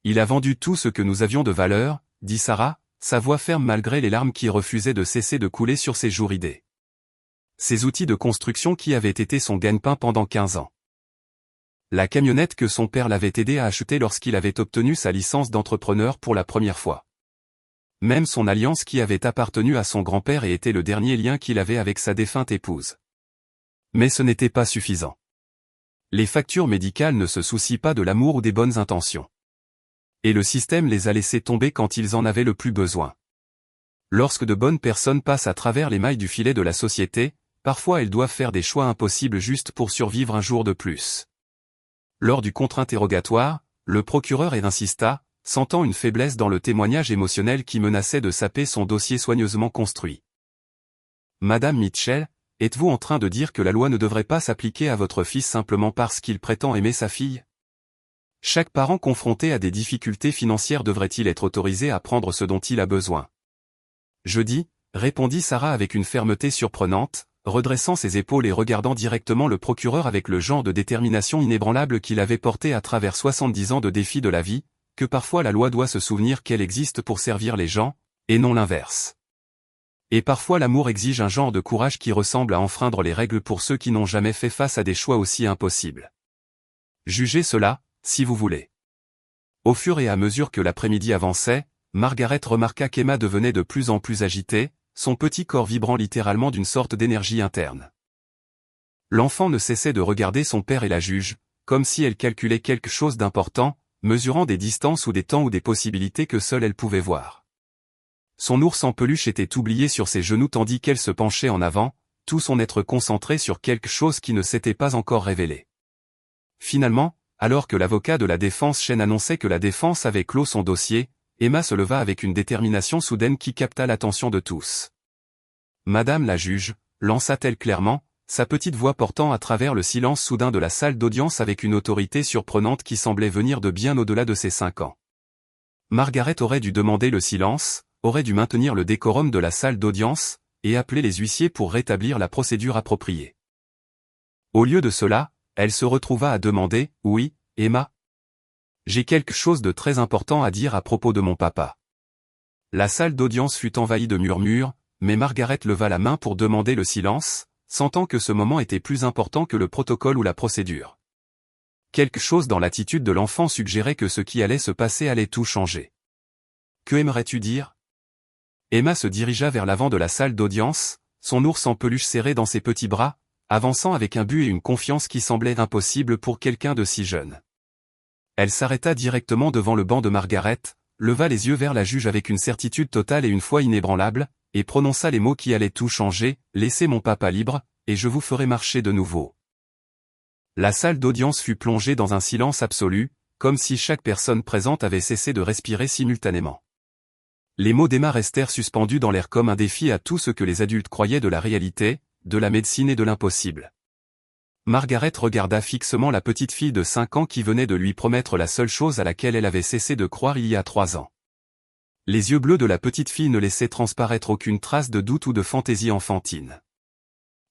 Il a vendu tout ce que nous avions de valeur, dit Sarah, sa voix ferme malgré les larmes qui refusaient de cesser de couler sur ses joues ridées. Ces outils de construction qui avaient été son gagne-pain pendant 15 ans. La camionnette que son père l'avait aidé à acheter lorsqu'il avait obtenu sa licence d'entrepreneur pour la première fois. Même son alliance qui avait appartenu à son grand-père et était le dernier lien qu'il avait avec sa défunte épouse. Mais ce n'était pas suffisant. Les factures médicales ne se soucient pas de l'amour ou des bonnes intentions. Et le système les a laissés tomber quand ils en avaient le plus besoin. Lorsque de bonnes personnes passent à travers les mailles du filet de la société, parfois elles doivent faire des choix impossibles juste pour survivre un jour de plus. Lors du contre-interrogatoire, le procureur insista, sentant une faiblesse dans le témoignage émotionnel qui menaçait de saper son dossier soigneusement construit. Madame Mitchell, êtes-vous en train de dire que la loi ne devrait pas s'appliquer à votre fils simplement parce qu'il prétend aimer sa fille? Chaque parent confronté à des difficultés financières devrait-il être autorisé à prendre ce dont il a besoin? Je dis, répondit Sarah avec une fermeté surprenante, redressant ses épaules et regardant directement le procureur avec le genre de détermination inébranlable qu'il avait porté à travers 70 ans de défis de la vie, que parfois la loi doit se souvenir qu'elle existe pour servir les gens, et non l'inverse. Et parfois l'amour exige un genre de courage qui ressemble à enfreindre les règles pour ceux qui n'ont jamais fait face à des choix aussi impossibles. Jugez cela, si vous voulez. Au fur et à mesure que l'après-midi avançait, Margaret remarqua qu'Emma devenait de plus en plus agitée, son petit corps vibrant littéralement d'une sorte d'énergie interne. L'enfant ne cessait de regarder son père et la juge, comme si elle calculait quelque chose d'important, mesurant des distances ou des temps ou des possibilités que seule elle pouvait voir. Son ours en peluche était oublié sur ses genoux tandis qu'elle se penchait en avant, tout son être concentré sur quelque chose qui ne s'était pas encore révélé. Finalement, alors que l'avocat de la défense Chen annonçait que la défense avait clos son dossier, Emma se leva avec une détermination soudaine qui capta l'attention de tous. « Madame la juge », lança-t-elle clairement, sa petite voix portant à travers le silence soudain de la salle d'audience avec une autorité surprenante qui semblait venir de bien au-delà de ses 5 ans. Margaret aurait dû demander le silence, aurait dû maintenir le décorum de la salle d'audience, et appeler les huissiers pour rétablir la procédure appropriée. Au lieu de cela, elle se retrouva à demander « Oui, Emma ? J'ai quelque chose de très important à dire à propos de mon papa. » La salle d'audience fut envahie de murmures, mais Margaret leva la main pour demander le silence, sentant que ce moment était plus important que le protocole ou la procédure. Quelque chose dans l'attitude de l'enfant suggérait que ce qui allait se passer allait tout changer. « Que aimerais-tu dire ?» Emma se dirigea vers l'avant de la salle d'audience, son ours en peluche serré dans ses petits bras, avançant avec un but et une confiance qui semblaient impossibles pour quelqu'un de si jeune. Elle s'arrêta directement devant le banc de Margaret, leva les yeux vers la juge avec une certitude totale et une foi inébranlable, et prononça les mots qui allaient tout changer, « Laissez mon papa libre, et je vous ferai marcher de nouveau. » La salle d'audience fut plongée dans un silence absolu, comme si chaque personne présente avait cessé de respirer simultanément. Les mots d'Emma restèrent suspendus dans l'air comme un défi à tout ce que les adultes croyaient de la réalité, de la médecine et de l'impossible. Margaret regarda fixement la petite fille de 5 ans qui venait de lui promettre la seule chose à laquelle elle avait cessé de croire il y a 3 ans. Les yeux bleus de la petite fille ne laissaient transparaître aucune trace de doute ou de fantaisie enfantine.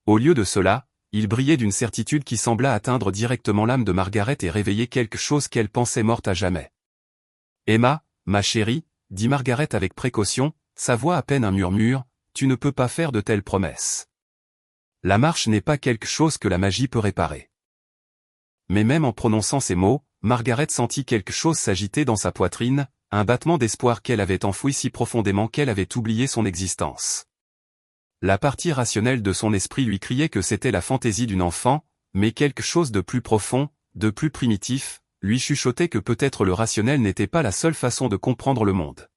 Au lieu de cela, ils brillaient d'une certitude qui sembla atteindre directement l'âme de Margaret et réveiller quelque chose qu'elle pensait morte à jamais. « Emma, ma chérie, » dit Margaret avec précaution, sa voix à peine un murmure, « tu ne peux pas faire de telles promesses. La marche n'est pas quelque chose que la magie peut réparer. » Mais même en prononçant ces mots, Margaret sentit quelque chose s'agiter dans sa poitrine, un battement d'espoir qu'elle avait enfoui si profondément qu'elle avait oublié son existence. La partie rationnelle de son esprit lui criait que c'était la fantaisie d'une enfant, mais quelque chose de plus profond, de plus primitif, lui chuchotait que peut-être le rationnel n'était pas la seule façon de comprendre le monde.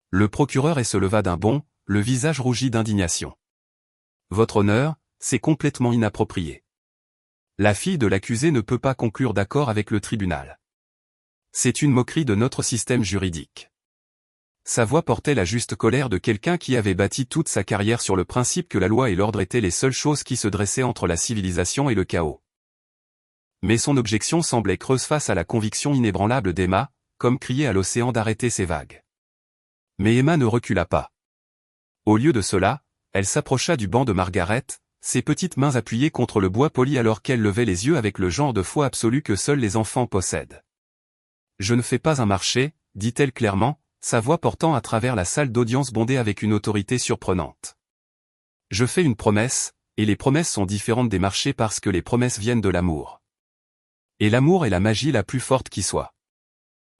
Le procureur se leva d'un bond, le visage rougi d'indignation. « Votre honneur, c'est complètement inapproprié. La fille de l'accusé ne peut pas conclure d'accord avec le tribunal. C'est une moquerie de notre système juridique. » Sa voix portait la juste colère de quelqu'un qui avait bâti toute sa carrière sur le principe que la loi et l'ordre étaient les seules choses qui se dressaient entre la civilisation et le chaos. Mais son objection semblait creuse face à la conviction inébranlable d'Emma, comme crier à l'océan d'arrêter ses vagues. Mais Emma ne recula pas. Au lieu de cela, elle s'approcha du banc de Margaret, ses petites mains appuyées contre le bois poli alors qu'elle levait les yeux avec le genre de foi absolue que seuls les enfants possèdent. « Je ne fais pas un marché, » dit-elle clairement, sa voix portant à travers la salle d'audience bondée avec une autorité surprenante. « Je fais une promesse, et les promesses sont différentes des marchés parce que les promesses viennent de l'amour. Et l'amour est la magie la plus forte qui soit. »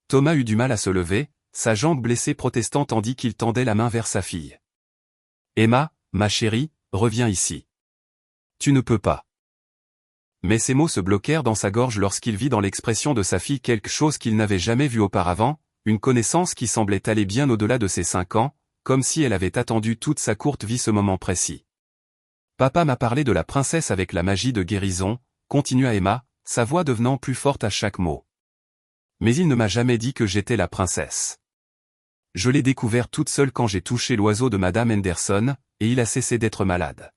Thomas eut du mal à se lever, sa jambe blessée protestant tandis qu'il tendait la main vers sa fille. « Emma, ma chérie, reviens ici. Tu ne peux pas. » Mais ces mots se bloquèrent dans sa gorge lorsqu'il vit dans l'expression de sa fille quelque chose qu'il n'avait jamais vu auparavant, une connaissance qui semblait aller bien au-delà de ses 5 ans, comme si elle avait attendu toute sa courte vie ce moment précis. « Papa m'a parlé de la princesse avec la magie de guérison, » continua Emma, sa voix devenant plus forte à chaque mot. « Mais il ne m'a jamais dit que j'étais la princesse. Je l'ai découvert toute seule quand j'ai touché l'oiseau de Madame Henderson, et il a cessé d'être malade. »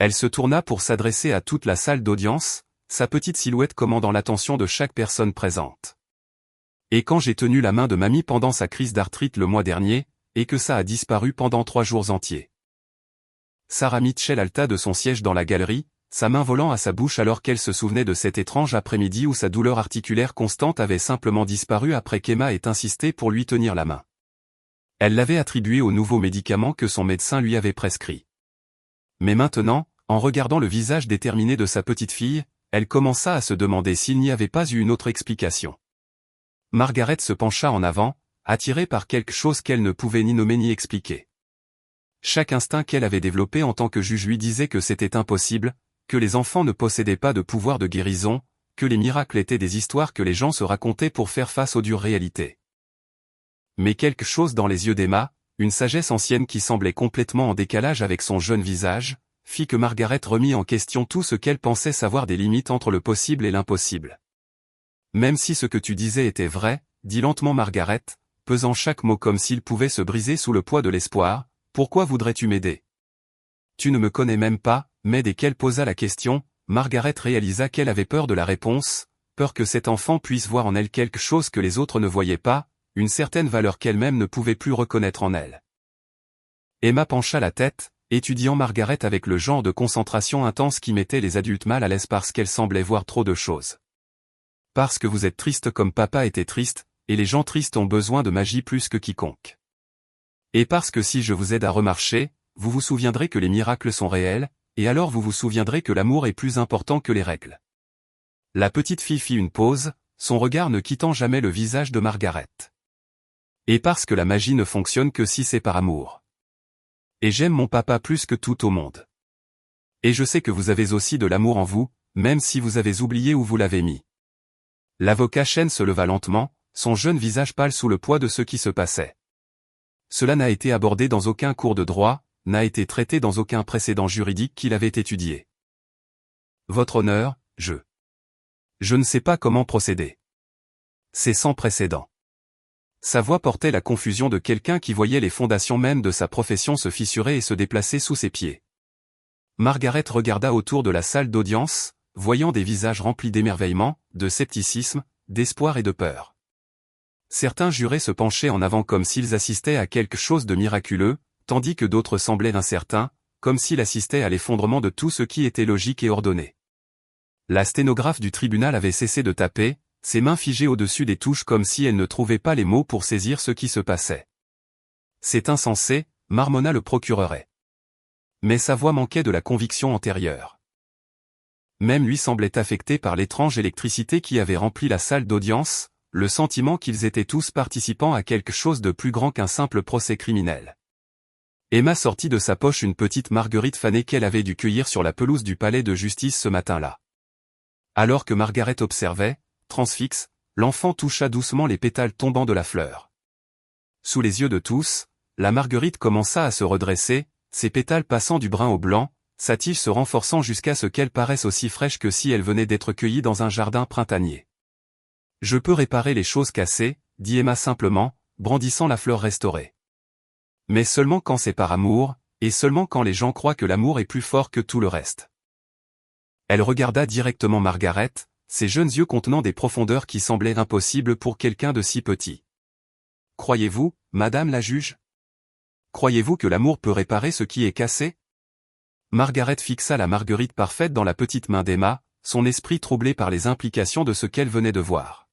Elle se tourna pour s'adresser à toute la salle d'audience, sa petite silhouette commandant l'attention de chaque personne présente. Et quand j'ai tenu la main de mamie pendant sa crise d'arthrite le mois dernier, et que ça a disparu pendant 3 jours entiers. Sarah Mitchell halta de son siège dans la galerie, sa main volant à sa bouche alors qu'elle se souvenait de cet étrange après-midi où sa douleur articulaire constante avait simplement disparu après qu'Emma ait insisté pour lui tenir la main. Elle l'avait attribué au nouveau médicament que son médecin lui avait prescrit. Mais maintenant, en regardant le visage déterminé de sa petite fille, elle commença à se demander s'il n'y avait pas eu une autre explication. Margaret se pencha en avant, attirée par quelque chose qu'elle ne pouvait ni nommer ni expliquer. Chaque instinct qu'elle avait développé en tant que juge lui disait que c'était impossible, que les enfants ne possédaient pas de pouvoir de guérison, que les miracles étaient des histoires que les gens se racontaient pour faire face aux dures réalités. Mais quelque chose dans les yeux d'Emma, une sagesse ancienne qui semblait complètement en décalage avec son jeune visage, fit que Margaret remit en question tout ce qu'elle pensait savoir des limites entre le possible et l'impossible. Même si ce que tu disais était vrai, dit lentement Margaret, pesant chaque mot comme s'il pouvait se briser sous le poids de l'espoir, pourquoi voudrais-tu m'aider? Tu ne me connais même pas, mais dès qu'elle posa la question, Margaret réalisa qu'elle avait peur de la réponse, peur que cet enfant puisse voir en elle quelque chose que les autres ne voyaient pas, une certaine valeur qu'elle-même ne pouvait plus reconnaître en elle. Emma pencha la tête, étudiant Margaret avec le genre de concentration intense qui mettait les adultes mal à l'aise parce qu'elle semblait voir trop de choses. Parce que vous êtes triste comme papa était triste, et les gens tristes ont besoin de magie plus que quiconque. Et parce que si je vous aide à remarcher, vous vous souviendrez que les miracles sont réels, et alors vous vous souviendrez que l'amour est plus important que les règles. La petite fille fit une pause, son regard ne quittant jamais le visage de Margaret. Et parce que la magie ne fonctionne que si c'est par amour. Et j'aime mon papa plus que tout au monde. Et je sais que vous avez aussi de l'amour en vous, même si vous avez oublié où vous l'avez mis. L'avocat Chen se leva lentement, son jeune visage pâle sous le poids de ce qui se passait. Cela n'a été abordé dans aucun cours de droit, n'a été traité dans aucun précédent juridique qu'il avait étudié. Votre honneur, je ne sais pas comment procéder. C'est sans précédent. Sa voix portait la confusion de quelqu'un qui voyait les fondations même de sa profession se fissurer et se déplacer sous ses pieds. Margaret regarda autour de la salle d'audience, voyant des visages remplis d'émerveillement, de scepticisme, d'espoir et de peur. Certains juraient se pencher en avant comme s'ils assistaient à quelque chose de miraculeux, tandis que d'autres semblaient incertains, comme s'ils assistaient à l'effondrement de tout ce qui était logique et ordonné. La sténographe du tribunal avait cessé de taper, ses mains figées au-dessus des touches comme si elle ne trouvait pas les mots pour saisir ce qui se passait. C'est insensé, marmonna le procureur. Mais sa voix manquait de la conviction antérieure. Même lui semblait affecté par l'étrange électricité qui avait rempli la salle d'audience, le sentiment qu'ils étaient tous participants à quelque chose de plus grand qu'un simple procès criminel. Emma sortit de sa poche une petite marguerite fanée qu'elle avait dû cueillir sur la pelouse du palais de justice ce matin-là. Alors que Margaret observait, transfixe, l'enfant toucha doucement les pétales tombants de la fleur. Sous les yeux de tous, la marguerite commença à se redresser, ses pétales passant du brun au blanc, sa tige se renforçant jusqu'à ce qu'elle paraisse aussi fraîche que si elle venait d'être cueillie dans un jardin printanier. Je peux réparer les choses cassées, dit Emma simplement, brandissant la fleur restaurée. Mais seulement quand c'est par amour, et seulement quand les gens croient que l'amour est plus fort que tout le reste. Elle regarda directement Margaret, ses jeunes yeux contenant des profondeurs qui semblaient impossibles pour quelqu'un de si petit. Croyez-vous, madame la juge? Croyez-vous que l'amour peut réparer ce qui est cassé? Margaret fixa la marguerite parfaite dans la petite main d'Emma, son esprit troublé par les implications de ce qu'elle venait de voir.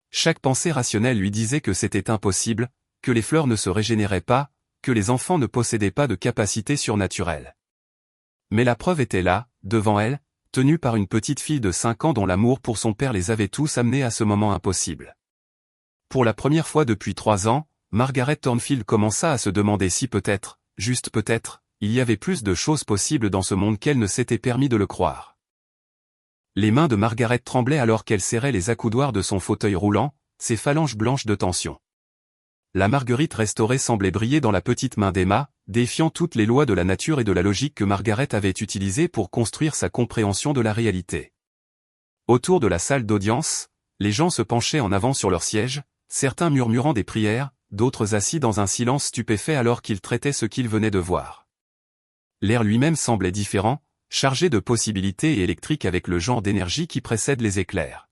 Chaque pensée rationnelle lui disait que c'était impossible, que les fleurs ne se régénéraient pas, que les enfants ne possédaient pas de capacité surnaturelle. Mais la preuve était là, devant elle, tenue par une petite fille de 5 ans dont l'amour pour son père les avait tous amenés à ce moment impossible. Pour la première fois depuis 3 ans, Margaret Thornfield commença à se demander si peut-être, juste peut-être, il y avait plus de choses possibles dans ce monde qu'elle ne s'était permis de le croire. Les mains de Margaret tremblaient alors qu'elle serrait les accoudoirs de son fauteuil roulant, ses phalanges blanches de tension. La marguerite restaurée semblait briller dans la petite main d'Emma, défiant toutes les lois de la nature et de la logique que Margaret avait utilisées pour construire sa compréhension de la réalité. Autour de la salle d'audience, les gens se penchaient en avant sur leurs sièges, certains murmurant des prières, d'autres assis dans un silence stupéfait alors qu'ils traitaient ce qu'ils venaient de voir. L'air lui-même semblait différent, chargé de possibilités et électrique avec le genre d'énergie qui précède les éclairs.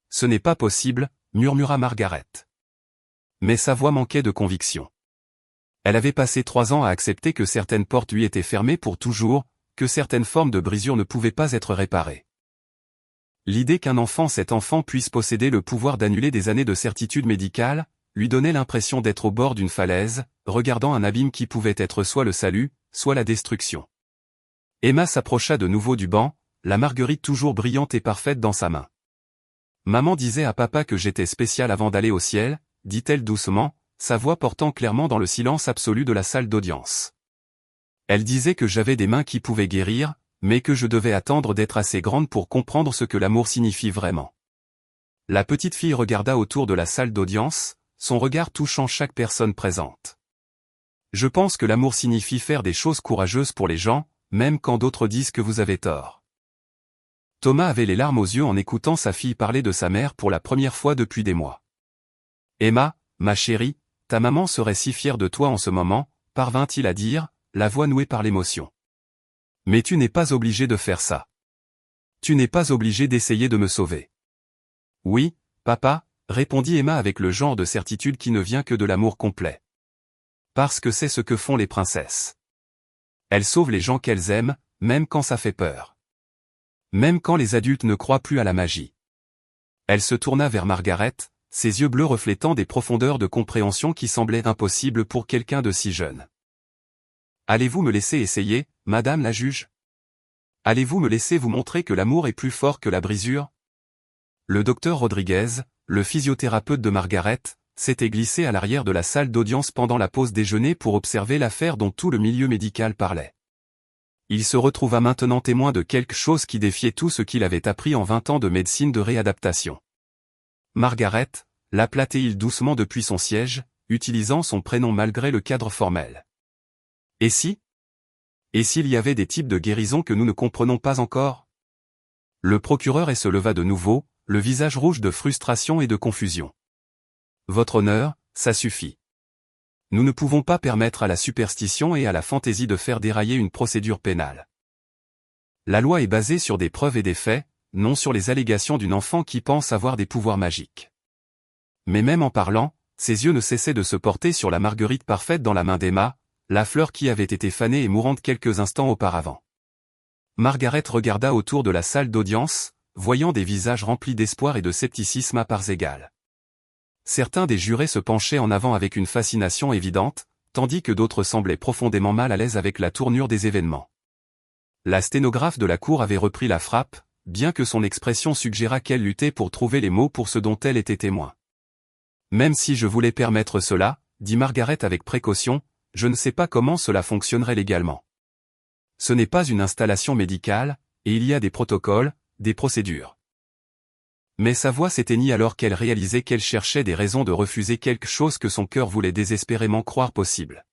Ce n'est pas possible, murmura Margaret. Mais sa voix manquait de conviction. Elle avait passé 3 ans à accepter que certaines portes lui étaient fermées pour toujours, que certaines formes de brisure ne pouvaient pas être réparées. L'idée qu'un enfant, cet enfant puisse posséder le pouvoir d'annuler des années de certitude médicale, lui donnait l'impression d'être au bord d'une falaise, regardant un abîme qui pouvait être soit le salut, soit la destruction. Emma s'approcha de nouveau du banc, la marguerite toujours brillante et parfaite dans sa main. Maman disait à papa que j'étais spéciale avant d'aller au ciel, dit-elle doucement, sa voix portant clairement dans le silence absolu de la salle d'audience. Elle disait que j'avais des mains qui pouvaient guérir, mais que je devais attendre d'être assez grande pour comprendre ce que l'amour signifie vraiment. La petite fille regarda autour de la salle d'audience, son regard touchant chaque personne présente. Je pense que l'amour signifie faire des choses courageuses pour les gens, même quand d'autres disent que vous avez tort. Thomas avait les larmes aux yeux en écoutant sa fille parler de sa mère pour la première fois depuis des mois. Emma, ma chérie, ta maman serait si fière de toi en ce moment, parvint-il à dire, la voix nouée par l'émotion. Mais tu n'es pas obligé de faire ça. Tu n'es pas obligé d'essayer de me sauver. Oui, papa, répondit Emma avec le genre de certitude qui ne vient que de l'amour complet. Parce que c'est ce que font les princesses. Elles sauvent les gens qu'elles aiment, même quand ça fait peur. Même quand les adultes ne croient plus à la magie. Elle se tourna vers Margaret, ses yeux bleus reflétant des profondeurs de compréhension qui semblaient impossibles pour quelqu'un de si jeune. Allez-vous me laisser essayer, madame la juge? Allez-vous me laisser vous montrer que l'amour est plus fort que la brisure? Le docteur Rodriguez, le physiothérapeute de Margaret, s'était glissé à l'arrière de la salle d'audience pendant la pause déjeuner pour observer l'affaire dont tout le milieu médical parlait. Il se retrouva maintenant témoin de quelque chose qui défiait tout ce qu'il avait appris en 20 ans de médecine de réadaptation. Margaret, l'appela-t-il doucement depuis son siège, utilisant son prénom malgré le cadre formel. Et si? Et s'il y avait des types de guérison que nous ne comprenons pas encore? Le procureur se leva de nouveau, le visage rouge de frustration et de confusion. Votre honneur, ça suffit. Nous ne pouvons pas permettre à la superstition et à la fantaisie de faire dérailler une procédure pénale. La loi est basée sur des preuves et des faits, non sur les allégations d'une enfant qui pense avoir des pouvoirs magiques. Mais même en parlant, ses yeux ne cessaient de se porter sur la marguerite parfaite dans la main d'Emma, la fleur qui avait été fanée et mourante quelques instants auparavant. Margaret regarda autour de la salle d'audience, voyant des visages remplis d'espoir et de scepticisme à parts égales. Certains des jurés se penchaient en avant avec une fascination évidente, tandis que d'autres semblaient profondément mal à l'aise avec la tournure des événements. La sténographe de la cour avait repris la frappe, bien que son expression suggérât qu'elle luttait pour trouver les mots pour ce dont elle était témoin. Même si je voulais permettre cela, dit Margaret avec précaution, je ne sais pas comment cela fonctionnerait légalement. Ce n'est pas une installation médicale, et il y a des protocoles, des procédures. Mais sa voix s'éteignit alors qu'elle réalisait qu'elle cherchait des raisons de refuser quelque chose que son cœur voulait désespérément croire possible.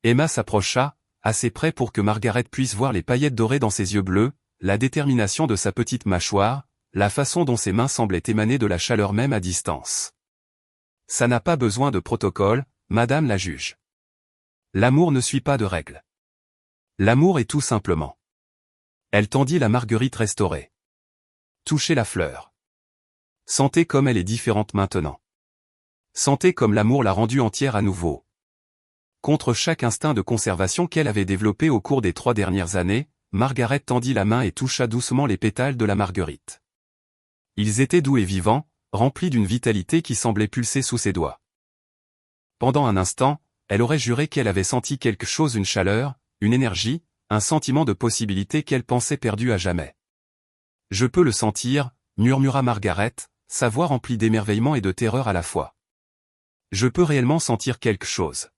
Emma s'approcha, assez près pour que Margaret puisse voir les paillettes dorées dans ses yeux bleus, la détermination de sa petite mâchoire, la façon dont ses mains semblaient émaner de la chaleur même à distance. Ça n'a pas besoin de protocole, madame la juge. L'amour ne suit pas de règles. L'amour est tout simplement. Elle tendit la marguerite restaurée. Touchez la fleur. Sentez comme elle est différente maintenant. Sentez comme l'amour l'a rendue entière à nouveau. Contre chaque instinct de conservation qu'elle avait développé au cours des 3 dernières années, Margaret tendit la main et toucha doucement les pétales de la marguerite. Ils étaient doux et vivants, remplis d'une vitalité qui semblait pulser sous ses doigts. Pendant un instant, elle aurait juré qu'elle avait senti quelque chose, une chaleur, une énergie, un sentiment de possibilité qu'elle pensait perdu à jamais. Je peux le sentir, murmura Margaret, sa voix remplie d'émerveillement et de terreur à la fois. Je peux réellement sentir quelque chose.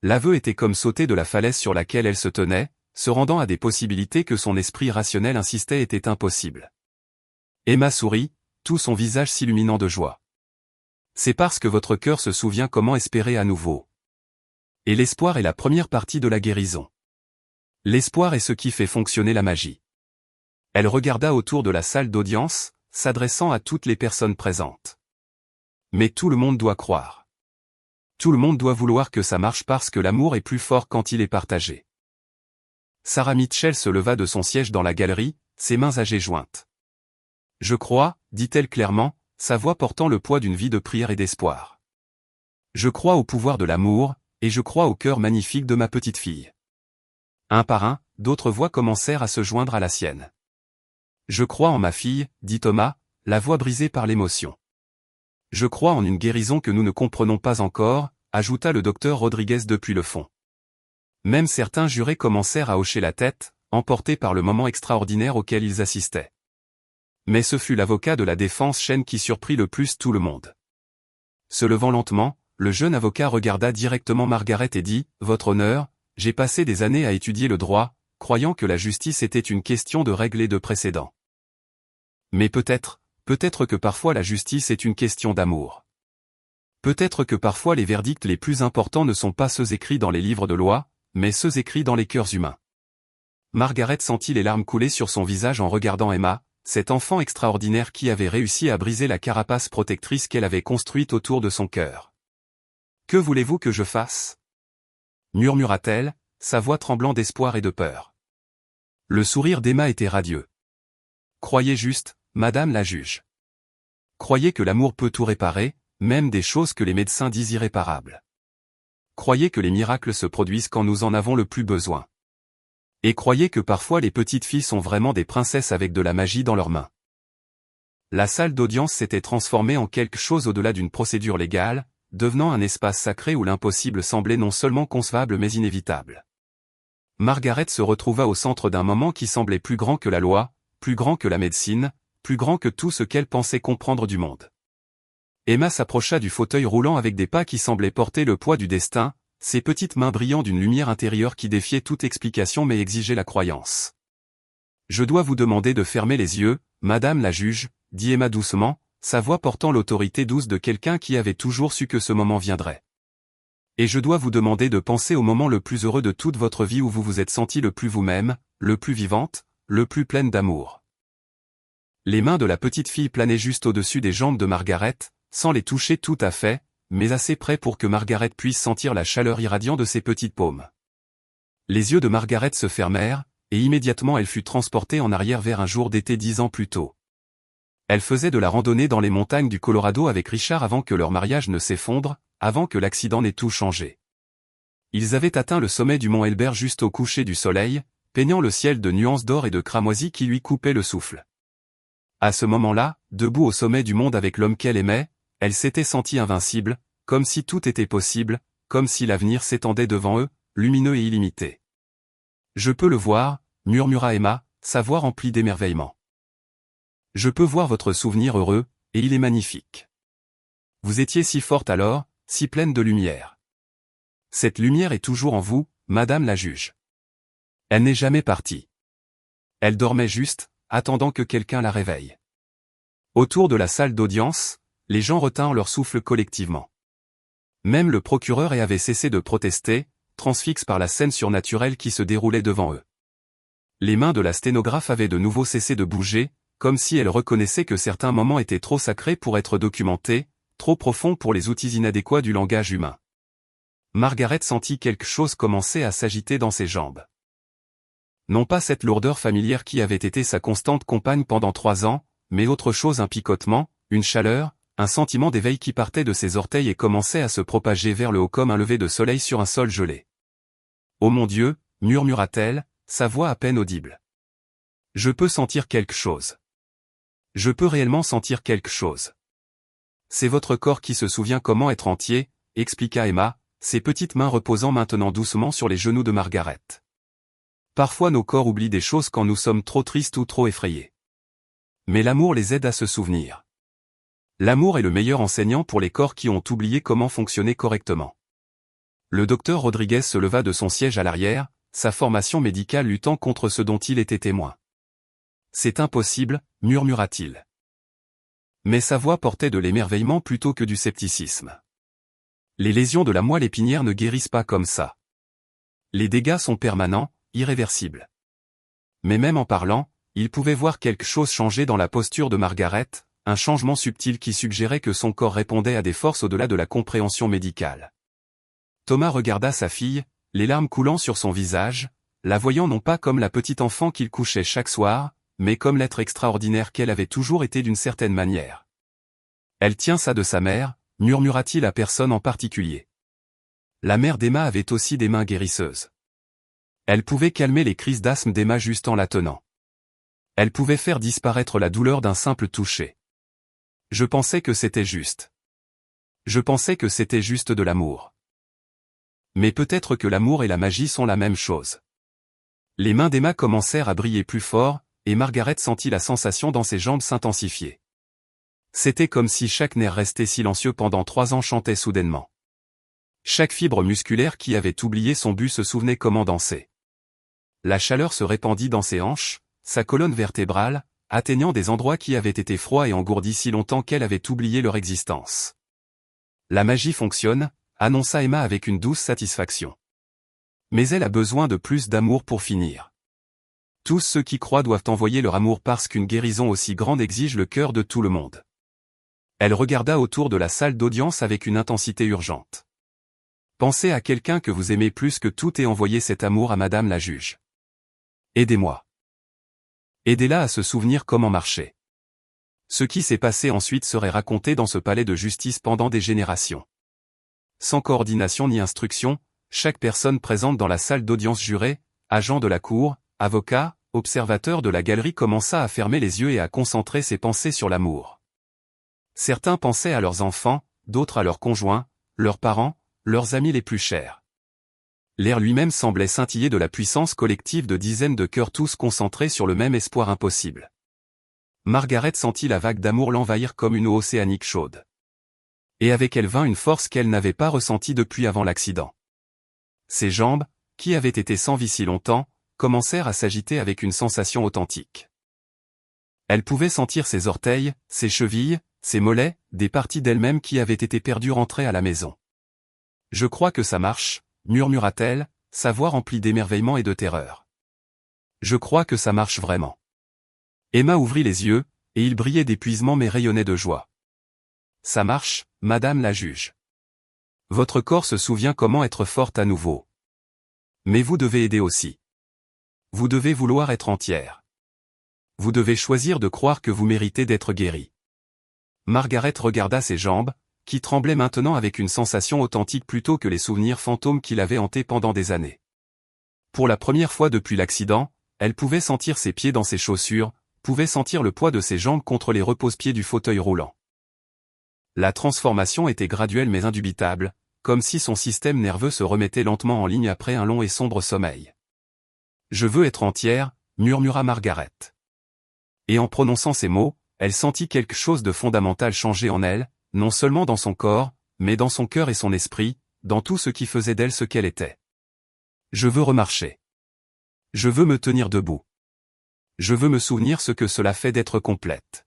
L'aveu était comme sauter de la falaise sur laquelle elle se tenait, se rendant à des possibilités que son esprit rationnel insistait étaient impossibles. Emma sourit, tout son visage s'illuminant de joie. C'est parce que votre cœur se souvient comment espérer à nouveau. Et l'espoir est la première partie de la guérison. L'espoir est ce qui fait fonctionner la magie. Elle regarda autour de la salle d'audience, s'adressant à toutes les personnes présentes. Mais tout le monde doit croire. Tout le monde doit vouloir que ça marche parce que l'amour est plus fort quand il est partagé. Sarah Mitchell se leva de son siège dans la galerie, ses mains âgées jointes. Je crois, dit-elle clairement, sa voix portant le poids d'une vie de prière et d'espoir. Je crois au pouvoir de l'amour, et je crois au cœur magnifique de ma petite fille. Un par un, d'autres voix commencèrent à se joindre à la sienne. Je crois en ma fille, dit Thomas, la voix brisée par l'émotion. Je crois en une guérison que nous ne comprenons pas encore, ajouta le docteur Rodriguez depuis le fond. Même certains jurés commencèrent à hocher la tête, emportés par le moment extraordinaire auquel ils assistaient. Mais ce fut l'avocat de la défense Chen qui surprit le plus tout le monde. Se levant lentement, le jeune avocat regarda directement Margaret et dit « Votre honneur, j'ai passé des années à étudier le droit, croyant que la justice était une question de règles et de précédents. Mais peut-être que parfois la justice est une question d'amour. Peut-être que parfois les verdicts les plus importants ne sont pas ceux écrits dans les livres de loi, mais ceux écrits dans les cœurs humains. » Margaret sentit les larmes couler sur son visage en regardant Emma, cet enfant extraordinaire qui avait réussi à briser la carapace protectrice qu'elle avait construite autour de son cœur. « Que voulez-vous que je fasse » murmura-t-elle, sa voix tremblant d'espoir et de peur. Le sourire d'Emma était radieux. « Croyez juste, Madame la juge. Croyez que l'amour peut tout réparer, même des choses que les médecins disent irréparables. Croyez que les miracles se produisent quand nous en avons le plus besoin. Et croyez que parfois les petites filles sont vraiment des princesses avec de la magie dans leurs mains. » La salle d'audience s'était transformée en quelque chose au-delà d'une procédure légale, devenant un espace sacré où l'impossible semblait non seulement concevable mais inévitable. Margaret se retrouva au centre d'un moment qui semblait plus grand que la loi, plus grand que la médecine, plus grand que tout ce qu'elle pensait comprendre du monde. Emma s'approcha du fauteuil roulant avec des pas qui semblaient porter le poids du destin, ses petites mains brillant d'une lumière intérieure qui défiait toute explication mais exigeait la croyance. « Je dois vous demander de fermer les yeux, Madame la juge, » dit Emma doucement, sa voix portant l'autorité douce de quelqu'un qui avait toujours su que ce moment viendrait. « Et je dois vous demander de penser au moment le plus heureux de toute votre vie où vous vous êtes sentie le plus vous-même, le plus vivante, le plus pleine d'amour. » Les mains de la petite fille planaient juste au-dessus des jambes de Margaret, sans les toucher tout à fait, mais assez près pour que Margaret puisse sentir la chaleur irradiante de ses petites paumes. Les yeux de Margaret se fermèrent, et immédiatement elle fut transportée en arrière vers un jour d'été 10 ans plus tôt. Elle faisait de la randonnée dans les montagnes du Colorado avec Richard avant que leur mariage ne s'effondre, avant que l'accident n'ait tout changé. Ils avaient atteint le sommet du mont Elbert juste au coucher du soleil, peignant le ciel de nuances d'or et de cramoisis qui lui coupaient le souffle. À ce moment-là, debout au sommet du monde avec l'homme qu'elle aimait, elle s'était sentie invincible, comme si tout était possible, comme si l'avenir s'étendait devant eux, lumineux et illimité. « Je peux le voir, » murmura Emma, sa voix remplie d'émerveillement. « Je peux voir votre souvenir heureux, et il est magnifique. Vous étiez si forte alors, si pleine de lumière. Cette lumière est toujours en vous, Madame la juge. Elle n'est jamais partie. Elle dormait juste, attendant que quelqu'un la réveille. » Autour de la salle d'audience, les gens retinrent leur souffle collectivement. Même le procureur avait cessé de protester, transfixe par la scène surnaturelle qui se déroulait devant eux. Les mains de la sténographe avaient de nouveau cessé de bouger, comme si elle reconnaissait que certains moments étaient trop sacrés pour être documentés, trop profonds pour les outils inadéquats du langage humain. Margaret sentit quelque chose commencer à s'agiter dans ses jambes. Non pas cette lourdeur familière qui avait été sa constante compagne pendant 3 ans, mais autre chose, un picotement, une chaleur, un sentiment d'éveil qui partait de ses orteils et commençait à se propager vers le haut comme un lever de soleil sur un sol gelé. « Oh mon Dieu » murmura-t-elle, sa voix à peine audible. « Je peux sentir quelque chose. Je peux réellement sentir quelque chose. » « C'est votre corps qui se souvient comment être entier » expliqua Emma, ses petites mains reposant maintenant doucement sur les genoux de Margaret. « Parfois nos corps oublient des choses quand nous sommes trop tristes ou trop effrayés. Mais l'amour les aide à se souvenir. L'amour est le meilleur enseignant pour les corps qui ont oublié comment fonctionner correctement. » Le docteur Rodriguez se leva de son siège à l'arrière, sa formation médicale luttant contre ce dont il était témoin. « C'est impossible » murmura-t-il. Mais sa voix portait de l'émerveillement plutôt que du scepticisme. Les lésions de la moelle épinière ne guérissent pas comme ça. Les dégâts sont permanents, irréversibles. Mais même en parlant, il pouvait voir quelque chose changer dans la posture de Margaret, un changement subtil qui suggérait que son corps répondait à des forces au-delà de la compréhension médicale. Thomas regarda sa fille, les larmes coulant sur son visage, la voyant non pas comme la petite enfant qu'il couchait chaque soir, mais comme l'être extraordinaire qu'elle avait toujours été d'une certaine manière. Elle tient ça de sa mère, murmura-t-il à personne en particulier. La mère d'Emma avait aussi des mains guérisseuses. Elle pouvait calmer les crises d'asthme d'Emma juste en la tenant. Elle pouvait faire disparaître la douleur d'un simple toucher. Je pensais que c'était juste. Je pensais que c'était juste de l'amour. Mais peut-être que l'amour et la magie sont la même chose. Les mains d'Emma commencèrent à briller plus fort, et Margaret sentit la sensation dans ses jambes s'intensifier. C'était comme si chaque nerf resté silencieux pendant 3 ans chantait soudainement. Chaque fibre musculaire qui avait oublié son but se souvenait comment danser. La chaleur se répandit dans ses hanches, sa colonne vertébrale, atteignant des endroits qui avaient été froids et engourdis si longtemps qu'elle avait oublié leur existence. La magie fonctionne, annonça Emma avec une douce satisfaction. Mais elle a besoin de plus d'amour pour finir. Tous ceux qui croient doivent envoyer leur amour parce qu'une guérison aussi grande exige le cœur de tout le monde. Elle regarda autour de la salle d'audience avec une intensité urgente. Pensez à quelqu'un que vous aimez plus que tout et envoyez cet amour à Madame la juge. Aidez-moi. Aidez-la à se souvenir comment marcher. Ce qui s'est passé ensuite serait raconté dans ce palais de justice pendant des générations. Sans coordination ni instruction, chaque personne présente dans la salle d'audience jurée, agent de la cour, avocat, observateur de la galerie commença à fermer les yeux et à concentrer ses pensées sur l'amour. Certains pensaient à leurs enfants, d'autres à leurs conjoints, leurs parents, leurs amis les plus chers. L'air lui-même semblait scintiller de la puissance collective de dizaines de cœurs tous concentrés sur le même espoir impossible. Margaret sentit la vague d'amour l'envahir comme une eau océanique chaude. Et avec elle vint une force qu'elle n'avait pas ressentie depuis avant l'accident. Ses jambes, qui avaient été sans vie si longtemps, commencèrent à s'agiter avec une sensation authentique. Elle pouvait sentir ses orteils, ses chevilles, ses mollets, des parties d'elle-même qui avaient été perdues rentrées à la maison. « Je crois que ça marche », murmura-t-elle, sa voix remplie d'émerveillement et de terreur. « Je crois que ça marche vraiment. » Emma ouvrit les yeux, et ils brillaient d'épuisement mais rayonnaient de joie. « Ça marche, Madame la juge. Votre corps se souvient comment être forte à nouveau. Mais vous devez aider aussi. Vous devez vouloir être entière. Vous devez choisir de croire que vous méritez d'être guérie. » Margaret regarda ses jambes, qui tremblaient maintenant avec une sensation authentique plutôt que les souvenirs fantômes qui l'avaient hanté pendant des années. Pour la première fois depuis l'accident, elle pouvait sentir ses pieds dans ses chaussures, pouvait sentir le poids de ses jambes contre les repose-pieds du fauteuil roulant. La transformation était graduelle mais indubitable, comme si son système nerveux se remettait lentement en ligne après un long et sombre sommeil. « Je veux être entière », murmura Margaret. Et en prononçant ces mots, elle sentit quelque chose de fondamental changer en elle, non seulement dans son corps, mais dans son cœur et son esprit, dans tout ce qui faisait d'elle ce qu'elle était. « Je veux remarcher. Je veux me tenir debout. Je veux me souvenir ce que cela fait d'être complète. »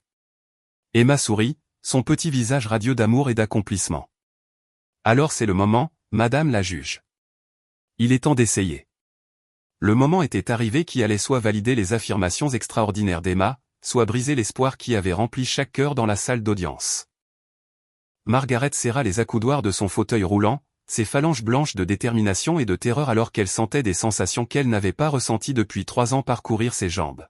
Emma sourit, son petit visage radieux d'amour et d'accomplissement. « Alors c'est le moment, Madame la juge. Il est temps d'essayer. » Le moment était arrivé qui allait soit valider les affirmations extraordinaires d'Emma, soit briser l'espoir qui avait rempli chaque cœur dans la salle d'audience. Margaret serra les accoudoirs de son fauteuil roulant, ses phalanges blanches de détermination et de terreur alors qu'elle sentait des sensations qu'elle n'avait pas ressenties depuis 3 ans parcourir ses jambes.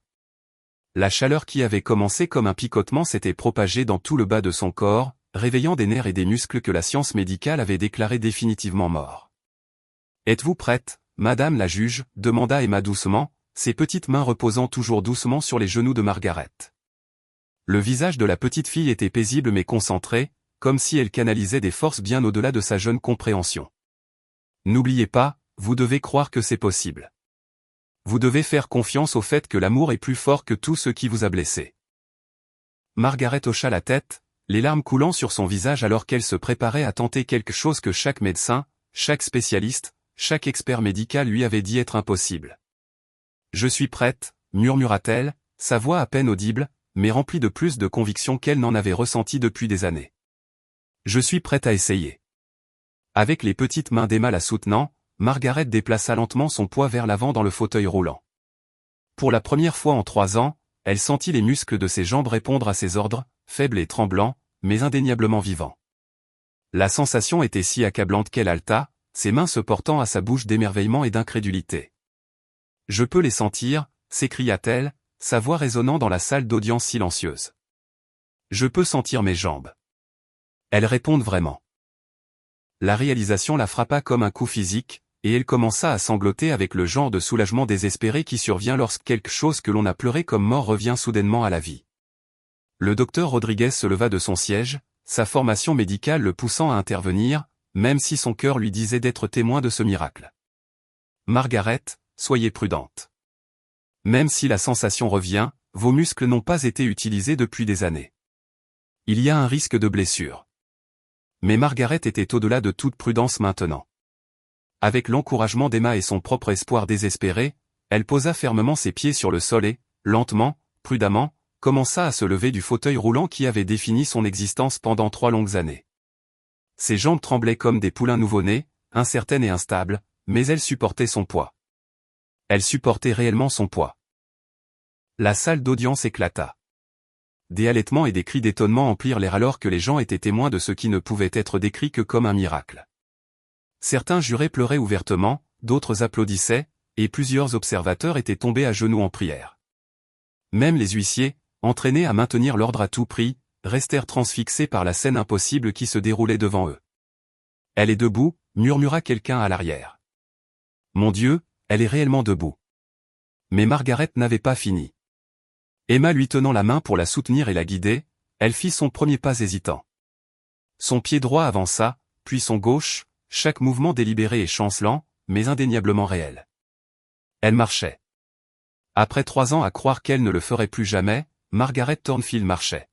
La chaleur qui avait commencé comme un picotement s'était propagée dans tout le bas de son corps, réveillant des nerfs et des muscles que la science médicale avait déclarés définitivement morts. « Êtes-vous prête, Madame la juge » demanda Emma doucement, ses petites mains reposant toujours doucement sur les genoux de Margaret. Le visage de la petite fille était paisible mais concentré, comme si elle canalisait des forces bien au-delà de sa jeune compréhension. « N'oubliez pas, vous devez croire que c'est possible. Vous devez faire confiance au fait que l'amour est plus fort que tout ce qui vous a blessé. » Margaret hocha la tête, les larmes coulant sur son visage alors qu'elle se préparait à tenter quelque chose que chaque médecin, chaque spécialiste, chaque expert médical lui avait dit être impossible. « Je suis prête, » murmura-t-elle, sa voix à peine audible, mais remplie de plus de conviction qu'elle n'en avait ressenti depuis des années. « Je suis prête à essayer. » Avec les petites mains d'Emma la soutenant, Margaret déplaça lentement son poids vers l'avant dans le fauteuil roulant. Pour la première fois en 3 ans, elle sentit les muscles de ses jambes répondre à ses ordres, faibles et tremblants, mais indéniablement vivants. La sensation était si accablante qu'elle haleta, ses mains se portant à sa bouche d'émerveillement et d'incrédulité. « Je peux les sentir, s'écria-t-elle, sa voix résonnant dans la salle d'audience silencieuse. Je peux sentir mes jambes. Elles répondent vraiment. La réalisation la frappa comme un coup physique, et elle commença à sangloter avec le genre de soulagement désespéré qui survient lorsque quelque chose que l'on a pleuré comme mort revient soudainement à la vie. Le docteur Rodriguez se leva de son siège, sa formation médicale le poussant à intervenir, même si son cœur lui disait d'être témoin de ce miracle. Margaret, soyez prudente. Même si la sensation revient, vos muscles n'ont pas été utilisés depuis des années. Il y a un risque de blessure. Mais Margaret était au-delà de toute prudence maintenant. Avec l'encouragement d'Emma et son propre espoir désespéré, elle posa fermement ses pieds sur le sol et, lentement, prudemment, commença à se lever du fauteuil roulant qui avait défini son existence pendant 3 longues années. Ses jambes tremblaient comme des poulains nouveau-nés, incertaines et instables, mais elle supportait son poids. Elle supportait réellement son poids. La salle d'audience éclata. Des halètements et des cris d'étonnement emplirent l'air alors que les gens étaient témoins de ce qui ne pouvait être décrit que comme un miracle. Certains jurés pleuraient ouvertement, d'autres applaudissaient, et plusieurs observateurs étaient tombés à genoux en prière. Même les huissiers, entraînés à maintenir l'ordre à tout prix, restèrent transfixés par la scène impossible qui se déroulait devant eux. « Elle est debout », murmura quelqu'un à l'arrière. « Mon Dieu, elle est réellement debout. » Mais Margaret n'avait pas fini. Emma lui tenant la main pour la soutenir et la guider, elle fit son premier pas hésitant. Son pied droit avança, puis son gauche, chaque mouvement délibéré et chancelant, mais indéniablement réel. Elle marchait. Après 3 ans à croire qu'elle ne le ferait plus jamais, Margaret Thornfield marchait.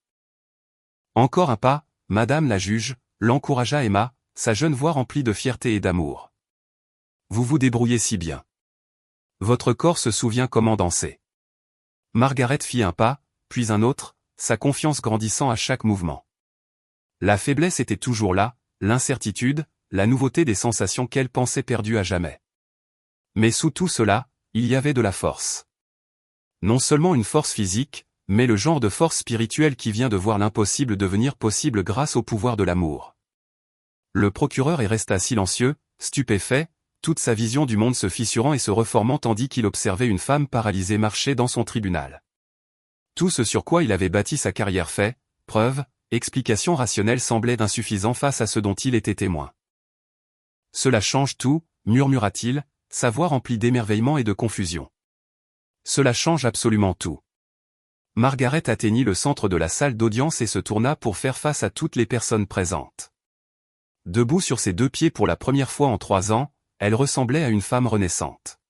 Encore un pas, Madame la juge, l'encouragea Emma, sa jeune voix remplie de fierté et d'amour. Vous vous débrouillez si bien. Votre corps se souvient comment danser. Margaret fit un pas, puis un autre, sa confiance grandissant à chaque mouvement. La faiblesse était toujours là, l'incertitude, la nouveauté des sensations qu'elle pensait perdues à jamais. Mais sous tout cela, il y avait de la force. Non seulement une force physique, mais le genre de force spirituelle qui vient de voir l'impossible devenir possible grâce au pouvoir de l'amour. Le procureur y resta silencieux, stupéfait, toute sa vision du monde se fissurant et se reformant tandis qu'il observait une femme paralysée marcher dans son tribunal. Tout ce sur quoi il avait bâti sa carrière fait, preuve, explication rationnelle semblait insuffisant face à ce dont il était témoin. Cela change tout, murmura-t-il, sa voix remplie d'émerveillement et de confusion. Cela change absolument tout. Margaret atteignit le centre de la salle d'audience et se tourna pour faire face à toutes les personnes présentes. Debout sur ses 2 pieds pour la première fois en 3 ans, elle ressemblait à une femme renaissante.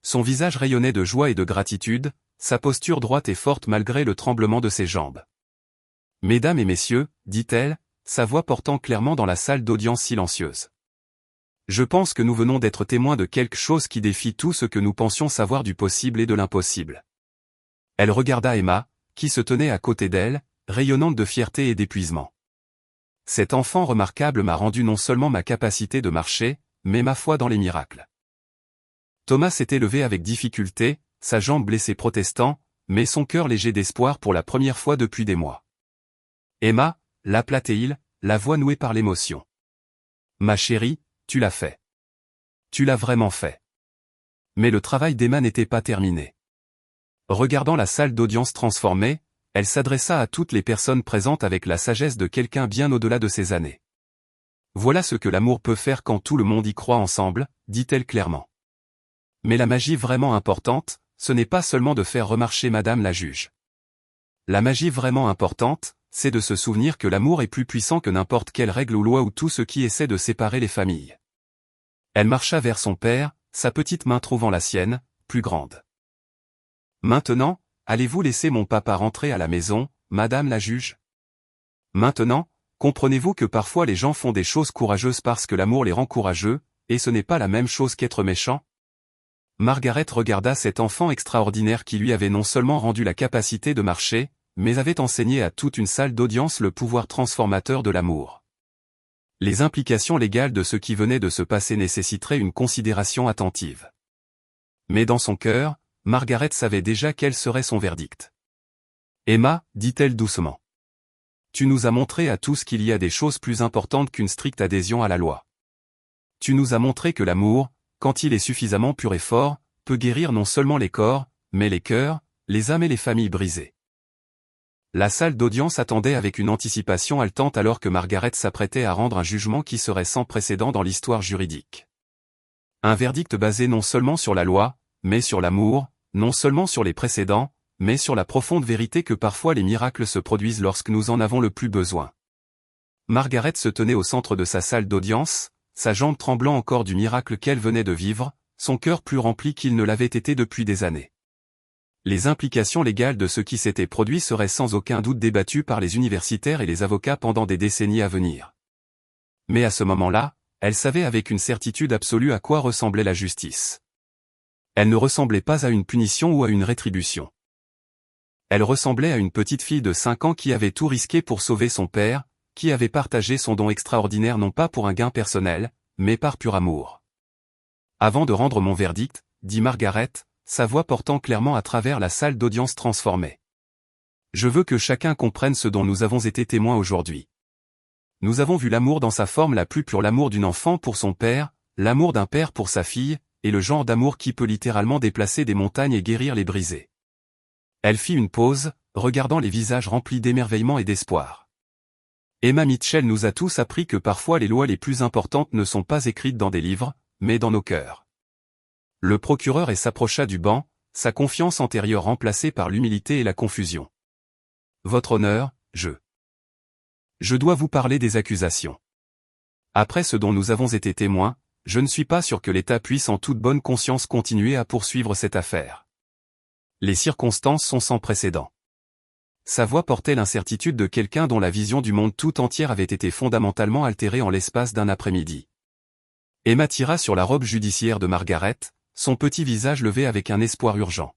Son visage rayonnait de joie et de gratitude, sa posture droite et forte malgré le tremblement de ses jambes. « Mesdames et messieurs, dit-elle, sa voix portant clairement dans la salle d'audience silencieuse. Je pense que nous venons d'être témoins de quelque chose qui défie tout ce que nous pensions savoir du possible et de l'impossible. » Elle regarda Emma, qui se tenait à côté d'elle, rayonnante de fierté et d'épuisement. « Cet enfant remarquable m'a rendu non seulement ma capacité de marcher, mais ma foi dans les miracles. » Thomas s'était levé avec difficulté, sa jambe blessée protestant, mais son cœur léger d'espoir pour la première fois depuis des mois. Emma, l'appela-t-il, la voix nouée par l'émotion. « Ma chérie, tu l'as fait. Tu l'as vraiment fait. » Mais le travail d'Emma n'était pas terminé. Regardant la salle d'audience transformée, elle s'adressa à toutes les personnes présentes avec la sagesse de quelqu'un bien au-delà de ses années. « Voilà ce que l'amour peut faire quand tout le monde y croit ensemble, » dit-elle clairement. Mais la magie vraiment importante, ce n'est pas seulement de faire remarcher Madame la juge. La magie vraiment importante, c'est de se souvenir que l'amour est plus puissant que n'importe quelle règle ou loi ou tout ce qui essaie de séparer les familles. Elle marcha vers son père, sa petite main trouvant la sienne, plus grande. « Maintenant, allez-vous laisser mon papa rentrer à la maison, Madame la juge ? Maintenant, comprenez-vous que parfois les gens font des choses courageuses parce que l'amour les rend courageux, et ce n'est pas la même chose qu'être méchant ? » Margaret regarda cet enfant extraordinaire qui lui avait non seulement rendu la capacité de marcher, mais avait enseigné à toute une salle d'audience le pouvoir transformateur de l'amour. Les implications légales de ce qui venait de se passer nécessiteraient une considération attentive. Mais dans son cœur, Margaret savait déjà quel serait son verdict. « Emma, dit-elle doucement. Tu nous as montré à tous qu'il y a des choses plus importantes qu'une stricte adhésion à la loi. Tu nous as montré que l'amour, quand il est suffisamment pur et fort, peut guérir non seulement les corps, mais les cœurs, les âmes et les familles brisées. La salle d'audience attendait avec une anticipation haletante alors que Margaret s'apprêtait à rendre un jugement qui serait sans précédent dans l'histoire juridique. Un verdict basé non seulement sur la loi, mais sur l'amour, non seulement sur les précédents, mais sur la profonde vérité que parfois les miracles se produisent lorsque nous en avons le plus besoin. Margaret se tenait au centre de sa salle d'audience, sa jambe tremblant encore du miracle qu'elle venait de vivre, son cœur plus rempli qu'il ne l'avait été depuis des années. Les implications légales de ce qui s'était produit seraient sans aucun doute débattues par les universitaires et les avocats pendant des décennies à venir. Mais à ce moment-là, elle savait avec une certitude absolue à quoi ressemblait la justice. Elle ne ressemblait pas à une punition ou à une rétribution. Elle ressemblait à une petite fille de 5 ans qui avait tout risqué pour sauver son père, qui avait partagé son don extraordinaire non pas pour un gain personnel, mais par pur amour. Avant de rendre mon verdict, dit Margaret, sa voix portant clairement à travers la salle d'audience transformée. Je veux que chacun comprenne ce dont nous avons été témoins aujourd'hui. Nous avons vu l'amour dans sa forme la plus pure, l'amour d'une enfant pour son père, l'amour d'un père pour sa fille, et le genre d'amour qui peut littéralement déplacer des montagnes et guérir les brisés. Elle fit une pause, regardant les visages remplis d'émerveillement et d'espoir. Emma Mitchell nous a tous appris que parfois les lois les plus importantes ne sont pas écrites dans des livres, mais dans nos cœurs. Le procureur s'approcha du banc, sa confiance antérieure remplacée par l'humilité et la confusion. Votre honneur, je dois vous parler des accusations. Après ce dont nous avons été témoins, je ne suis pas sûr que l'État puisse en toute bonne conscience continuer à poursuivre cette affaire. Les circonstances sont sans précédent. Sa voix portait l'incertitude de quelqu'un dont la vision du monde tout entière avait été fondamentalement altérée en l'espace d'un après-midi. Emma tira sur la robe judiciaire de Margaret, son petit visage levé avec un espoir urgent.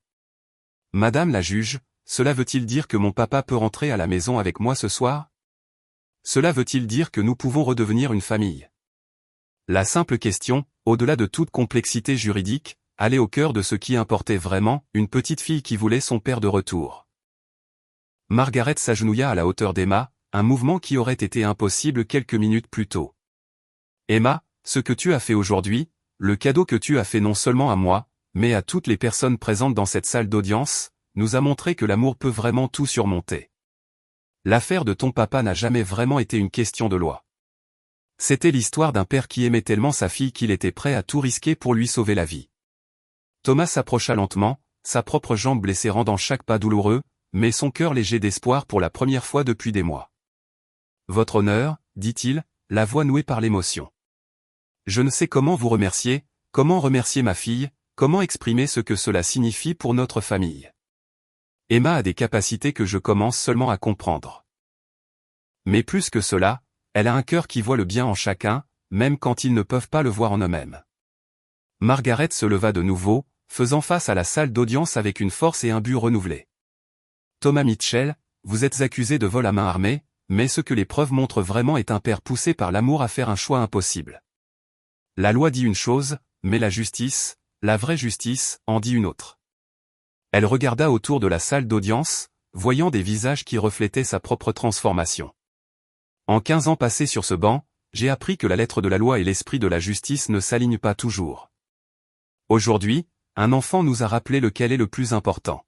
Madame la juge, cela veut-il dire que mon papa peut rentrer à la maison avec moi ce soir? Cela veut-il dire que nous pouvons redevenir une famille? La simple question, au-delà de toute complexité juridique, allait au cœur de ce qui importait vraiment, une petite fille qui voulait son père de retour. Margaret s'agenouilla à la hauteur d'Emma, un mouvement qui aurait été impossible quelques minutes plus tôt. Emma, ce que tu as fait aujourd'hui, le cadeau que tu as fait non seulement à moi, mais à toutes les personnes présentes dans cette salle d'audience, nous a montré que l'amour peut vraiment tout surmonter. L'affaire de ton papa n'a jamais vraiment été une question de loi. C'était l'histoire d'un père qui aimait tellement sa fille qu'il était prêt à tout risquer pour lui sauver la vie. Thomas s'approcha lentement, sa propre jambe blessée rendant chaque pas douloureux, mais son cœur léger d'espoir pour la première fois depuis des mois. Votre honneur, dit-il, la voix nouée par l'émotion. Je ne sais comment vous remercier, comment remercier ma fille, comment exprimer ce que cela signifie pour notre famille. Emma a des capacités que je commence seulement à comprendre. Mais plus que cela, elle a un cœur qui voit le bien en chacun, même quand ils ne peuvent pas le voir en eux-mêmes. Margaret se leva de nouveau, faisant face à la salle d'audience avec une force et un but renouvelés. Thomas Mitchell, vous êtes accusé de vol à main armée, mais ce que les preuves montrent vraiment est un père poussé par l'amour à faire un choix impossible. La loi dit une chose, mais la justice, la vraie justice, en dit une autre. Elle regarda autour de la salle d'audience, voyant des visages qui reflétaient sa propre transformation. En 15 ans passés sur ce banc, j'ai appris que la lettre de la loi et l'esprit de la justice ne s'alignent pas toujours. Aujourd'hui, un enfant nous a rappelé lequel est le plus important.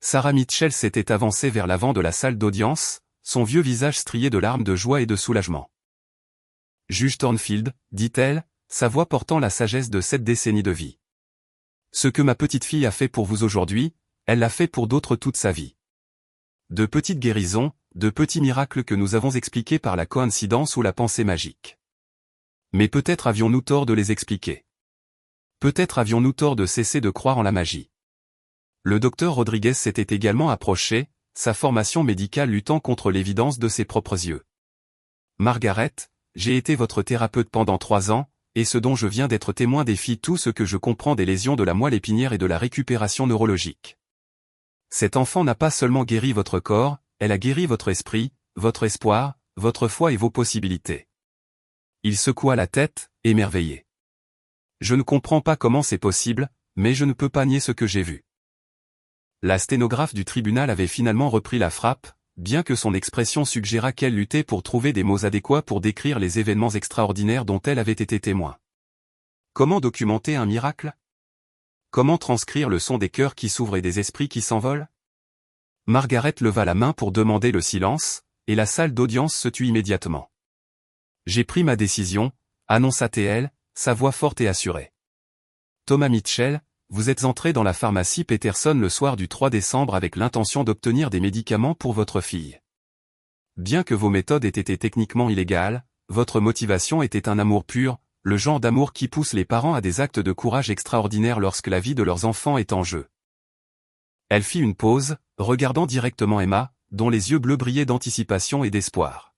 Sarah Mitchell s'était avancée vers l'avant de la salle d'audience, son vieux visage strié de larmes de joie et de soulagement. Juge Thornfield, dit-elle, sa voix portant la sagesse de 7 décennies de vie. Ce que ma petite fille a fait pour vous aujourd'hui, elle l'a fait pour d'autres toute sa vie. De petites guérisons, de petits miracles que nous avons expliqués par la coïncidence ou la pensée magique. Mais peut-être avions-nous tort de les expliquer. Peut-être avions-nous tort de cesser de croire en la magie. Le docteur Rodriguez s'était également approché, sa formation médicale luttant contre l'évidence de ses propres yeux. Margaret, j'ai été votre thérapeute pendant 3 ans, et ce dont je viens d'être témoin défie tout ce que je comprends des lésions de la moelle épinière et de la récupération neurologique. Cet enfant n'a pas seulement guéri votre corps, elle a guéri votre esprit, votre espoir, votre foi et vos possibilités. Il secoua la tête, émerveillé. Je ne comprends pas comment c'est possible, mais je ne peux pas nier ce que j'ai vu. La sténographe du tribunal avait finalement repris la frappe, bien que son expression suggérât qu'elle luttait pour trouver des mots adéquats pour décrire les événements extraordinaires dont elle avait été témoin. Comment documenter un miracle? comment transcrire le son des cœurs qui s'ouvrent et des esprits qui s'envolent? Margaret leva la main pour demander le silence, et la salle d'audience se tut immédiatement. J'ai pris ma décision, annonça-t-elle, sa voix forte et assurée. Thomas Mitchell, vous êtes entré dans la pharmacie Peterson le soir du 3 décembre avec l'intention d'obtenir des médicaments pour votre fille. Bien que vos méthodes aient été techniquement illégales, votre motivation était un amour pur, le genre d'amour qui pousse les parents à des actes de courage extraordinaires lorsque la vie de leurs enfants est en jeu. Elle fit une pause, regardant directement Emma, dont les yeux bleus brillaient d'anticipation et d'espoir.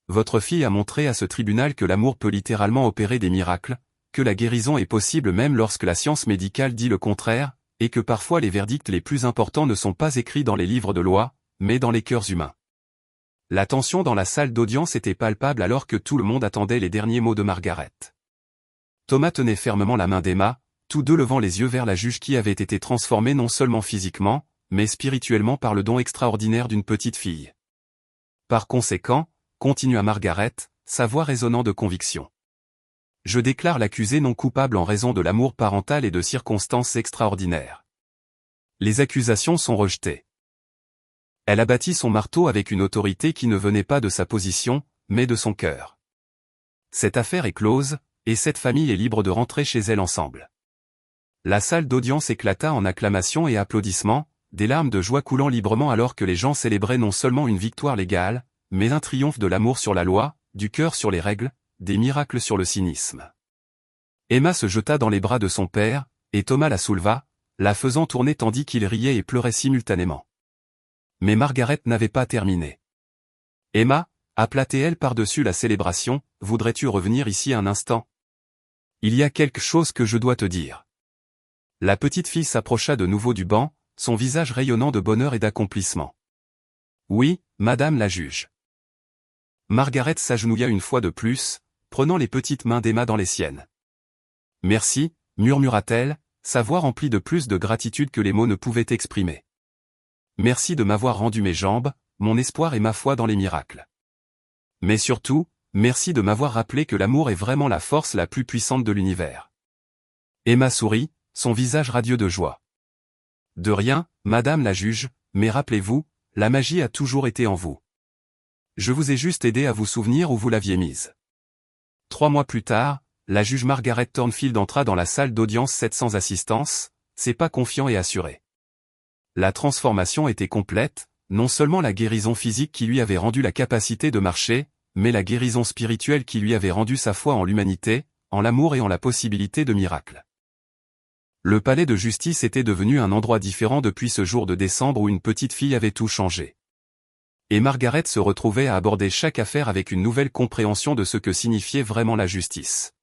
Votre fille a montré à ce tribunal que l'amour peut littéralement opérer des miracles, que la guérison est possible même lorsque la science médicale dit le contraire, et que parfois les verdicts les plus importants ne sont pas écrits dans les livres de loi, mais dans les cœurs humains. La tension dans la salle d'audience était palpable alors que tout le monde attendait les derniers mots de Margaret. Thomas tenait fermement la main d'Emma, tous deux levant les yeux vers la juge qui avait été transformée non seulement physiquement, mais spirituellement par le don extraordinaire d'une petite fille. Par conséquent, continua Margaret, sa voix résonnant de conviction. Je déclare l'accusé non coupable en raison de l'amour parental et de circonstances extraordinaires. Les accusations sont rejetées. Elle abattit son marteau avec une autorité qui ne venait pas de sa position, mais de son cœur. Cette affaire est close, et cette famille est libre de rentrer chez elle ensemble. La salle d'audience éclata en acclamations et applaudissements, des larmes de joie coulant librement alors que les gens célébraient non seulement une victoire légale, mais un triomphe de l'amour sur la loi, du cœur sur les règles, des miracles sur le cynisme. Emma se jeta dans les bras de son père, et Thomas la souleva, la faisant tourner tandis qu'il riait et pleurait simultanément. Mais Margaret n'avait pas terminé. Emma, appela-t-elle par-dessus la célébration, voudrais-tu revenir ici un instant? Il y a quelque chose que je dois te dire. La petite fille s'approcha de nouveau du banc, son visage rayonnant de bonheur et d'accomplissement. Oui, madame la juge. Margaret s'agenouilla une fois de plus, prenant les petites mains d'Emma dans les siennes. Merci, murmura-t-elle, sa voix remplie de plus de gratitude que les mots ne pouvaient exprimer. Merci de m'avoir rendu mes jambes, mon espoir et ma foi dans les miracles. Mais surtout, merci de m'avoir rappelé que l'amour est vraiment la force la plus puissante de l'univers. Emma sourit, son visage radieux de joie. De rien, madame la juge, mais rappelez-vous, la magie a toujours été en vous. Je vous ai juste aidé à vous souvenir où vous l'aviez mise. 3 mois plus tard, la juge Margaret Thornfield entra dans la salle d'audience sans assistance, ses pas confiants et assurés. La transformation était complète, non seulement la guérison physique qui lui avait rendu la capacité de marcher, mais la guérison spirituelle qui lui avait rendu sa foi en l'humanité, en l'amour et en la possibilité de miracles. Le palais de justice était devenu un endroit différent depuis ce jour de décembre où une petite fille avait tout changé. Et Margaret se retrouvait à aborder chaque affaire avec une nouvelle compréhension de ce que signifiait vraiment la justice.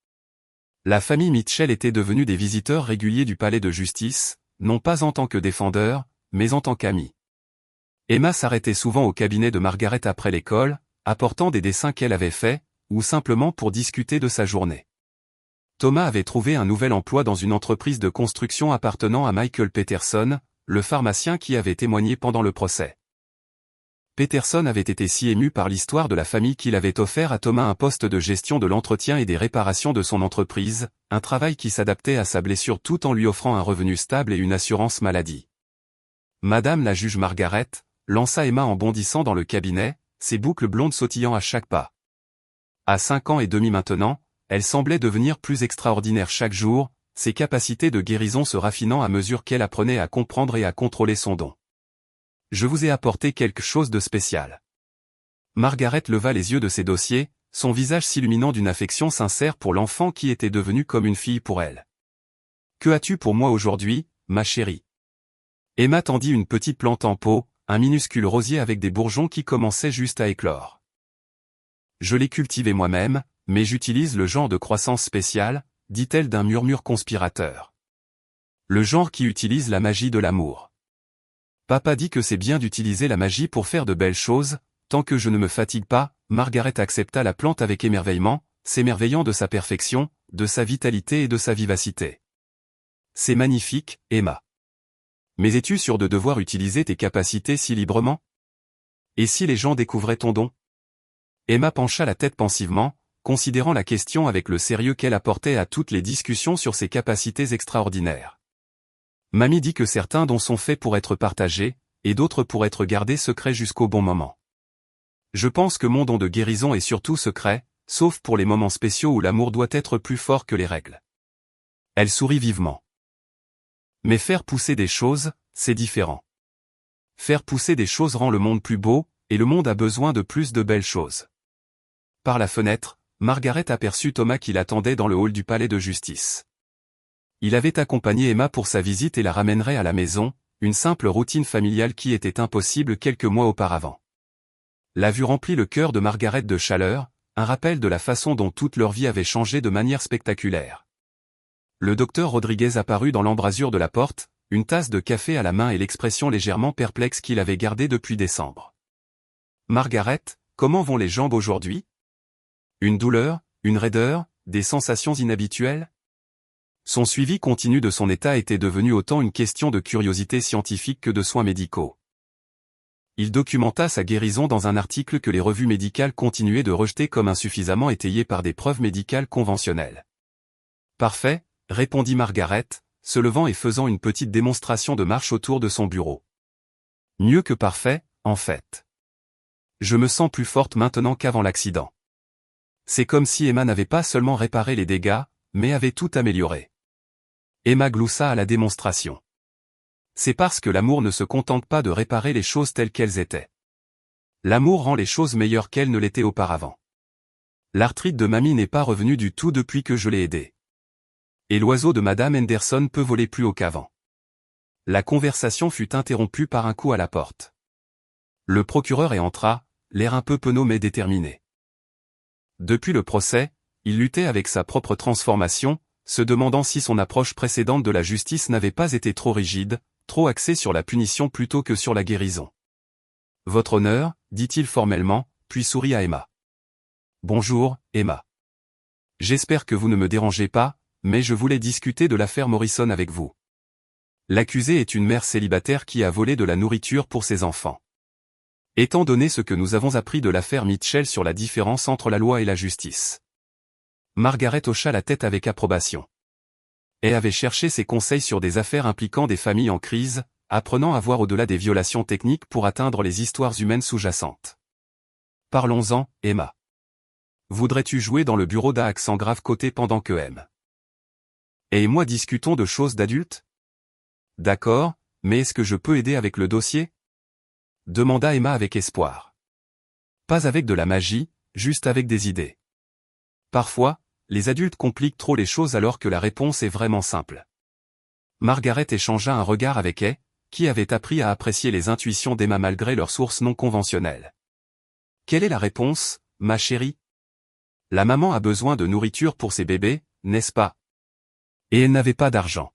La famille Mitchell était devenue des visiteurs réguliers du palais de justice, non pas en tant que défendeurs, mais en tant qu'amis. Emma s'arrêtait souvent au cabinet de Margaret après l'école, apportant des dessins qu'elle avait faits, ou simplement pour discuter de sa journée. Thomas avait trouvé un nouvel emploi dans une entreprise de construction appartenant à Michael Peterson, le pharmacien qui avait témoigné pendant le procès. Peterson avait été si ému par l'histoire de la famille qu'il avait offert à Thomas un poste de gestion de l'entretien et des réparations de son entreprise, un travail qui s'adaptait à sa blessure tout en lui offrant un revenu stable et une assurance maladie. Madame la juge Margaret, lança Emma en bondissant dans le cabinet, ses boucles blondes sautillant à chaque pas. À 5 ans et demi maintenant, elle semblait devenir plus extraordinaire chaque jour, ses capacités de guérison se raffinant à mesure qu'elle apprenait à comprendre et à contrôler son don. Je vous ai apporté quelque chose de spécial. Margaret leva les yeux de ses dossiers, son visage s'illuminant d'une affection sincère pour l'enfant qui était devenu comme une fille pour elle. Que as-tu pour moi aujourd'hui, ma chérie? Emma tendit une petite plante en pot, un minuscule rosier avec des bourgeons qui commençaient juste à éclore. Je l'ai cultivé moi-même, mais j'utilise le genre de croissance spéciale, dit-elle d'un murmure conspirateur. Le genre qui utilise la magie de l'amour. Papa dit que c'est bien d'utiliser la magie pour faire de belles choses, tant que je ne me fatigue pas. Margaret accepta la plante avec émerveillement, s'émerveillant de sa perfection, de sa vitalité et de sa vivacité. C'est magnifique, Emma. Mais es-tu sûre de devoir utiliser tes capacités si librement? Et si les gens découvraient ton don? Emma pencha la tête pensivement, considérant la question avec le sérieux qu'elle apportait à toutes les discussions sur ses capacités extraordinaires. Mamie dit que certains dons sont faits pour être partagés, et d'autres pour être gardés secrets jusqu'au bon moment. Je pense que mon don de guérison est surtout secret, sauf pour les moments spéciaux où l'amour doit être plus fort que les règles. Elle sourit vivement. Mais faire pousser des choses, c'est différent. Faire pousser des choses rend le monde plus beau, et le monde a besoin de plus de belles choses. Par la fenêtre, Margaret aperçut Thomas qui l'attendait dans le hall du palais de justice. Il avait accompagné Emma pour sa visite et la ramènerait à la maison, une simple routine familiale qui était impossible quelques mois auparavant. La vue remplit le cœur de Margaret de chaleur, un rappel de la façon dont toute leur vie avait changé de manière spectaculaire. Le docteur Rodriguez apparut dans l'embrasure de la porte, une tasse de café à la main et l'expression légèrement perplexe qu'il avait gardée depuis décembre. « Margaret, comment vont les jambes aujourd'hui ? Une douleur, une raideur, des sensations inhabituelles ?» Son suivi continu de son état était devenu autant une question de curiosité scientifique que de soins médicaux. Il documenta sa guérison dans un article que les revues médicales continuaient de rejeter comme insuffisamment étayé par des preuves médicales conventionnelles. « Parfait », répondit Margaret, se levant et faisant une petite démonstration de marche autour de son bureau. « Mieux que parfait, en fait. Je me sens plus forte maintenant qu'avant l'accident. C'est comme si Emma n'avait pas seulement réparé les dégâts, mais avait tout amélioré. » Emma gloussa à la démonstration. C'est parce que l'amour ne se contente pas de réparer les choses telles qu'elles étaient. L'amour rend les choses meilleures qu'elles ne l'étaient auparavant. L'arthrite de mamie n'est pas revenue du tout depuis que je l'ai aidée. Et l'oiseau de Madame Henderson peut voler plus haut qu'avant. La conversation fut interrompue par un coup à la porte. Le procureur entra, l'air un peu penaud mais déterminé. Depuis le procès, il luttait avec sa propre transformation, se demandant si son approche précédente de la justice n'avait pas été trop rigide, trop axée sur la punition plutôt que sur la guérison. « Votre honneur », dit-il formellement, puis sourit à Emma. « Bonjour, Emma. J'espère que vous ne me dérangez pas, mais je voulais discuter de l'affaire Morrison avec vous. L'accusée est une mère célibataire qui a volé de la nourriture pour ses enfants. Étant donné ce que nous avons appris de l'affaire Mitchell sur la différence entre la loi et la justice. » Margaret hocha la tête avec approbation. Elle avait cherché ses conseils sur des affaires impliquant des familles en crise, apprenant à voir au-delà des violations techniques pour atteindre les histoires humaines sous-jacentes. Parlons-en, Emma. Voudrais-tu jouer dans le bureau d'un accent grave côté pendant que M. et moi discutons de choses d'adultes? D'accord, mais est-ce que je peux aider avec le dossier? Demanda Emma avec espoir. Pas avec de la magie, juste avec des idées. Parfois, les adultes compliquent trop les choses alors que la réponse est vraiment simple. Margaret échangea un regard avec Hay, qui avait appris à apprécier les intuitions d'Emma malgré leurs sources non conventionnelles. Quelle est la réponse, ma chérie? La maman a besoin de nourriture pour ses bébés, n'est-ce pas? Et elle n'avait pas d'argent.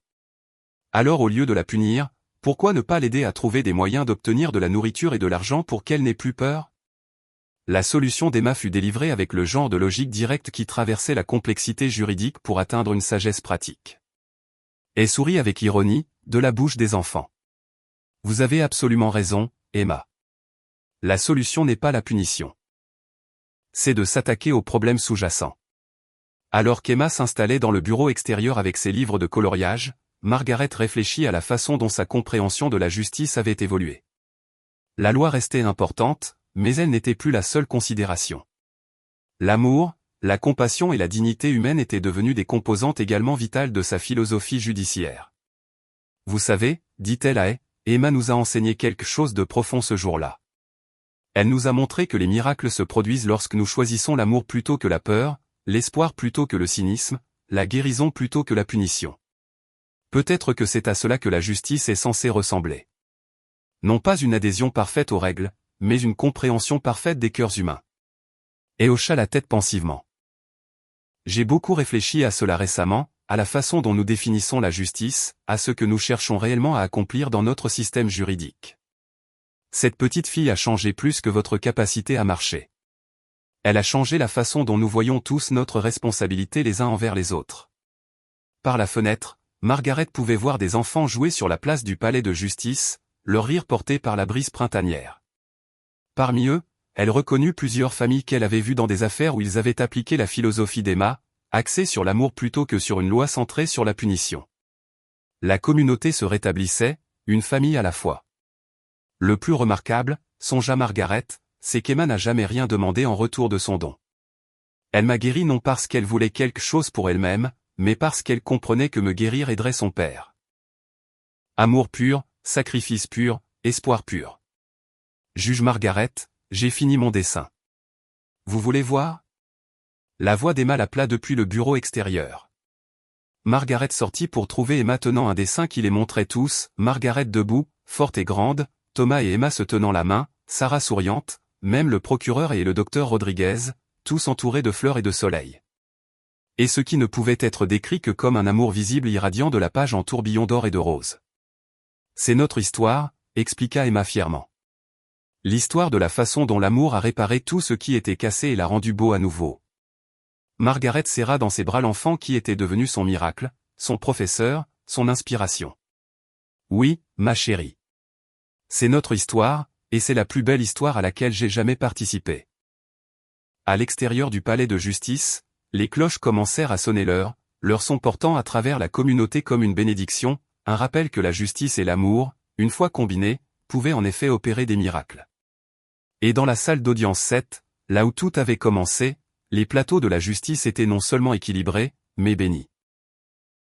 Alors au lieu de la punir, pourquoi ne pas l'aider à trouver des moyens d'obtenir de la nourriture et de l'argent pour qu'elle n'ait plus peur? La solution d'Emma fut délivrée avec le genre de logique directe qui traversait la complexité juridique pour atteindre une sagesse pratique. Elle sourit avec ironie, de la bouche des enfants. Vous avez absolument raison, Emma. La solution n'est pas la punition. C'est de s'attaquer aux problèmes sous-jacents. Alors qu'Emma s'installait dans le bureau extérieur avec ses livres de coloriage, Margaret réfléchit à la façon dont sa compréhension de la justice avait évolué. La loi restait importante, mais elle n'était plus la seule considération. L'amour, la compassion et la dignité humaine étaient devenues des composantes également vitales de sa philosophie judiciaire. Vous savez, dit-elle à Hay, Emma nous a enseigné quelque chose de profond ce jour-là. Elle nous a montré que les miracles se produisent lorsque nous choisissons l'amour plutôt que la peur, l'espoir plutôt que le cynisme, la guérison plutôt que la punition. Peut-être que c'est à cela que la justice est censée ressembler. Non pas une adhésion parfaite aux règles, mais une compréhension parfaite des cœurs humains. Et hocha la tête pensivement. J'ai beaucoup réfléchi à cela récemment, à la façon dont nous définissons la justice, à ce que nous cherchons réellement à accomplir dans notre système juridique. Cette petite fille a changé plus que votre capacité à marcher. Elle a changé la façon dont nous voyons tous notre responsabilité les uns envers les autres. Par la fenêtre, Margaret pouvait voir des enfants jouer sur la place du palais de justice, leur rire porté par la brise printanière. Parmi eux, elle reconnut plusieurs familles qu'elle avait vues dans des affaires où ils avaient appliqué la philosophie d'Emma, axée sur l'amour plutôt que sur une loi centrée sur la punition. La communauté se rétablissait, une famille à la fois. Le plus remarquable, songea Margaret, c'est qu'Emma n'a jamais rien demandé en retour de son don. Elle m'a guéri non parce qu'elle voulait quelque chose pour elle-même, mais parce qu'elle comprenait que me guérir aiderait son père. Amour pur, sacrifice pur, espoir pur. Juge Margaret, j'ai fini mon dessin. Vous voulez voir? La voix d'Emma l'appela depuis le bureau extérieur. Margaret sortit pour trouver et maintenant un dessin qui les montrait tous, Margaret debout, forte et grande, Thomas et Emma se tenant la main, Sarah souriante, même le procureur et le docteur Rodriguez, tous entourés de fleurs et de soleil. Et ce qui ne pouvait être décrit que comme un amour visible irradiant de la page en tourbillon d'or et de rose. C'est notre histoire, expliqua Emma fièrement. L'histoire de la façon dont l'amour a réparé tout ce qui était cassé et l'a rendu beau à nouveau. Margaret serra dans ses bras l'enfant qui était devenu son miracle, son professeur, son inspiration. Oui, ma chérie. C'est notre histoire, et c'est la plus belle histoire à laquelle j'ai jamais participé. À l'extérieur du palais de justice, les cloches commencèrent à sonner leur son portant à travers la communauté comme une bénédiction, un rappel que la justice et l'amour, une fois combinés, pouvaient en effet opérer des miracles. Et dans la salle d'audience 7, là où tout avait commencé, les plateaux de la justice étaient non seulement équilibrés, mais bénis.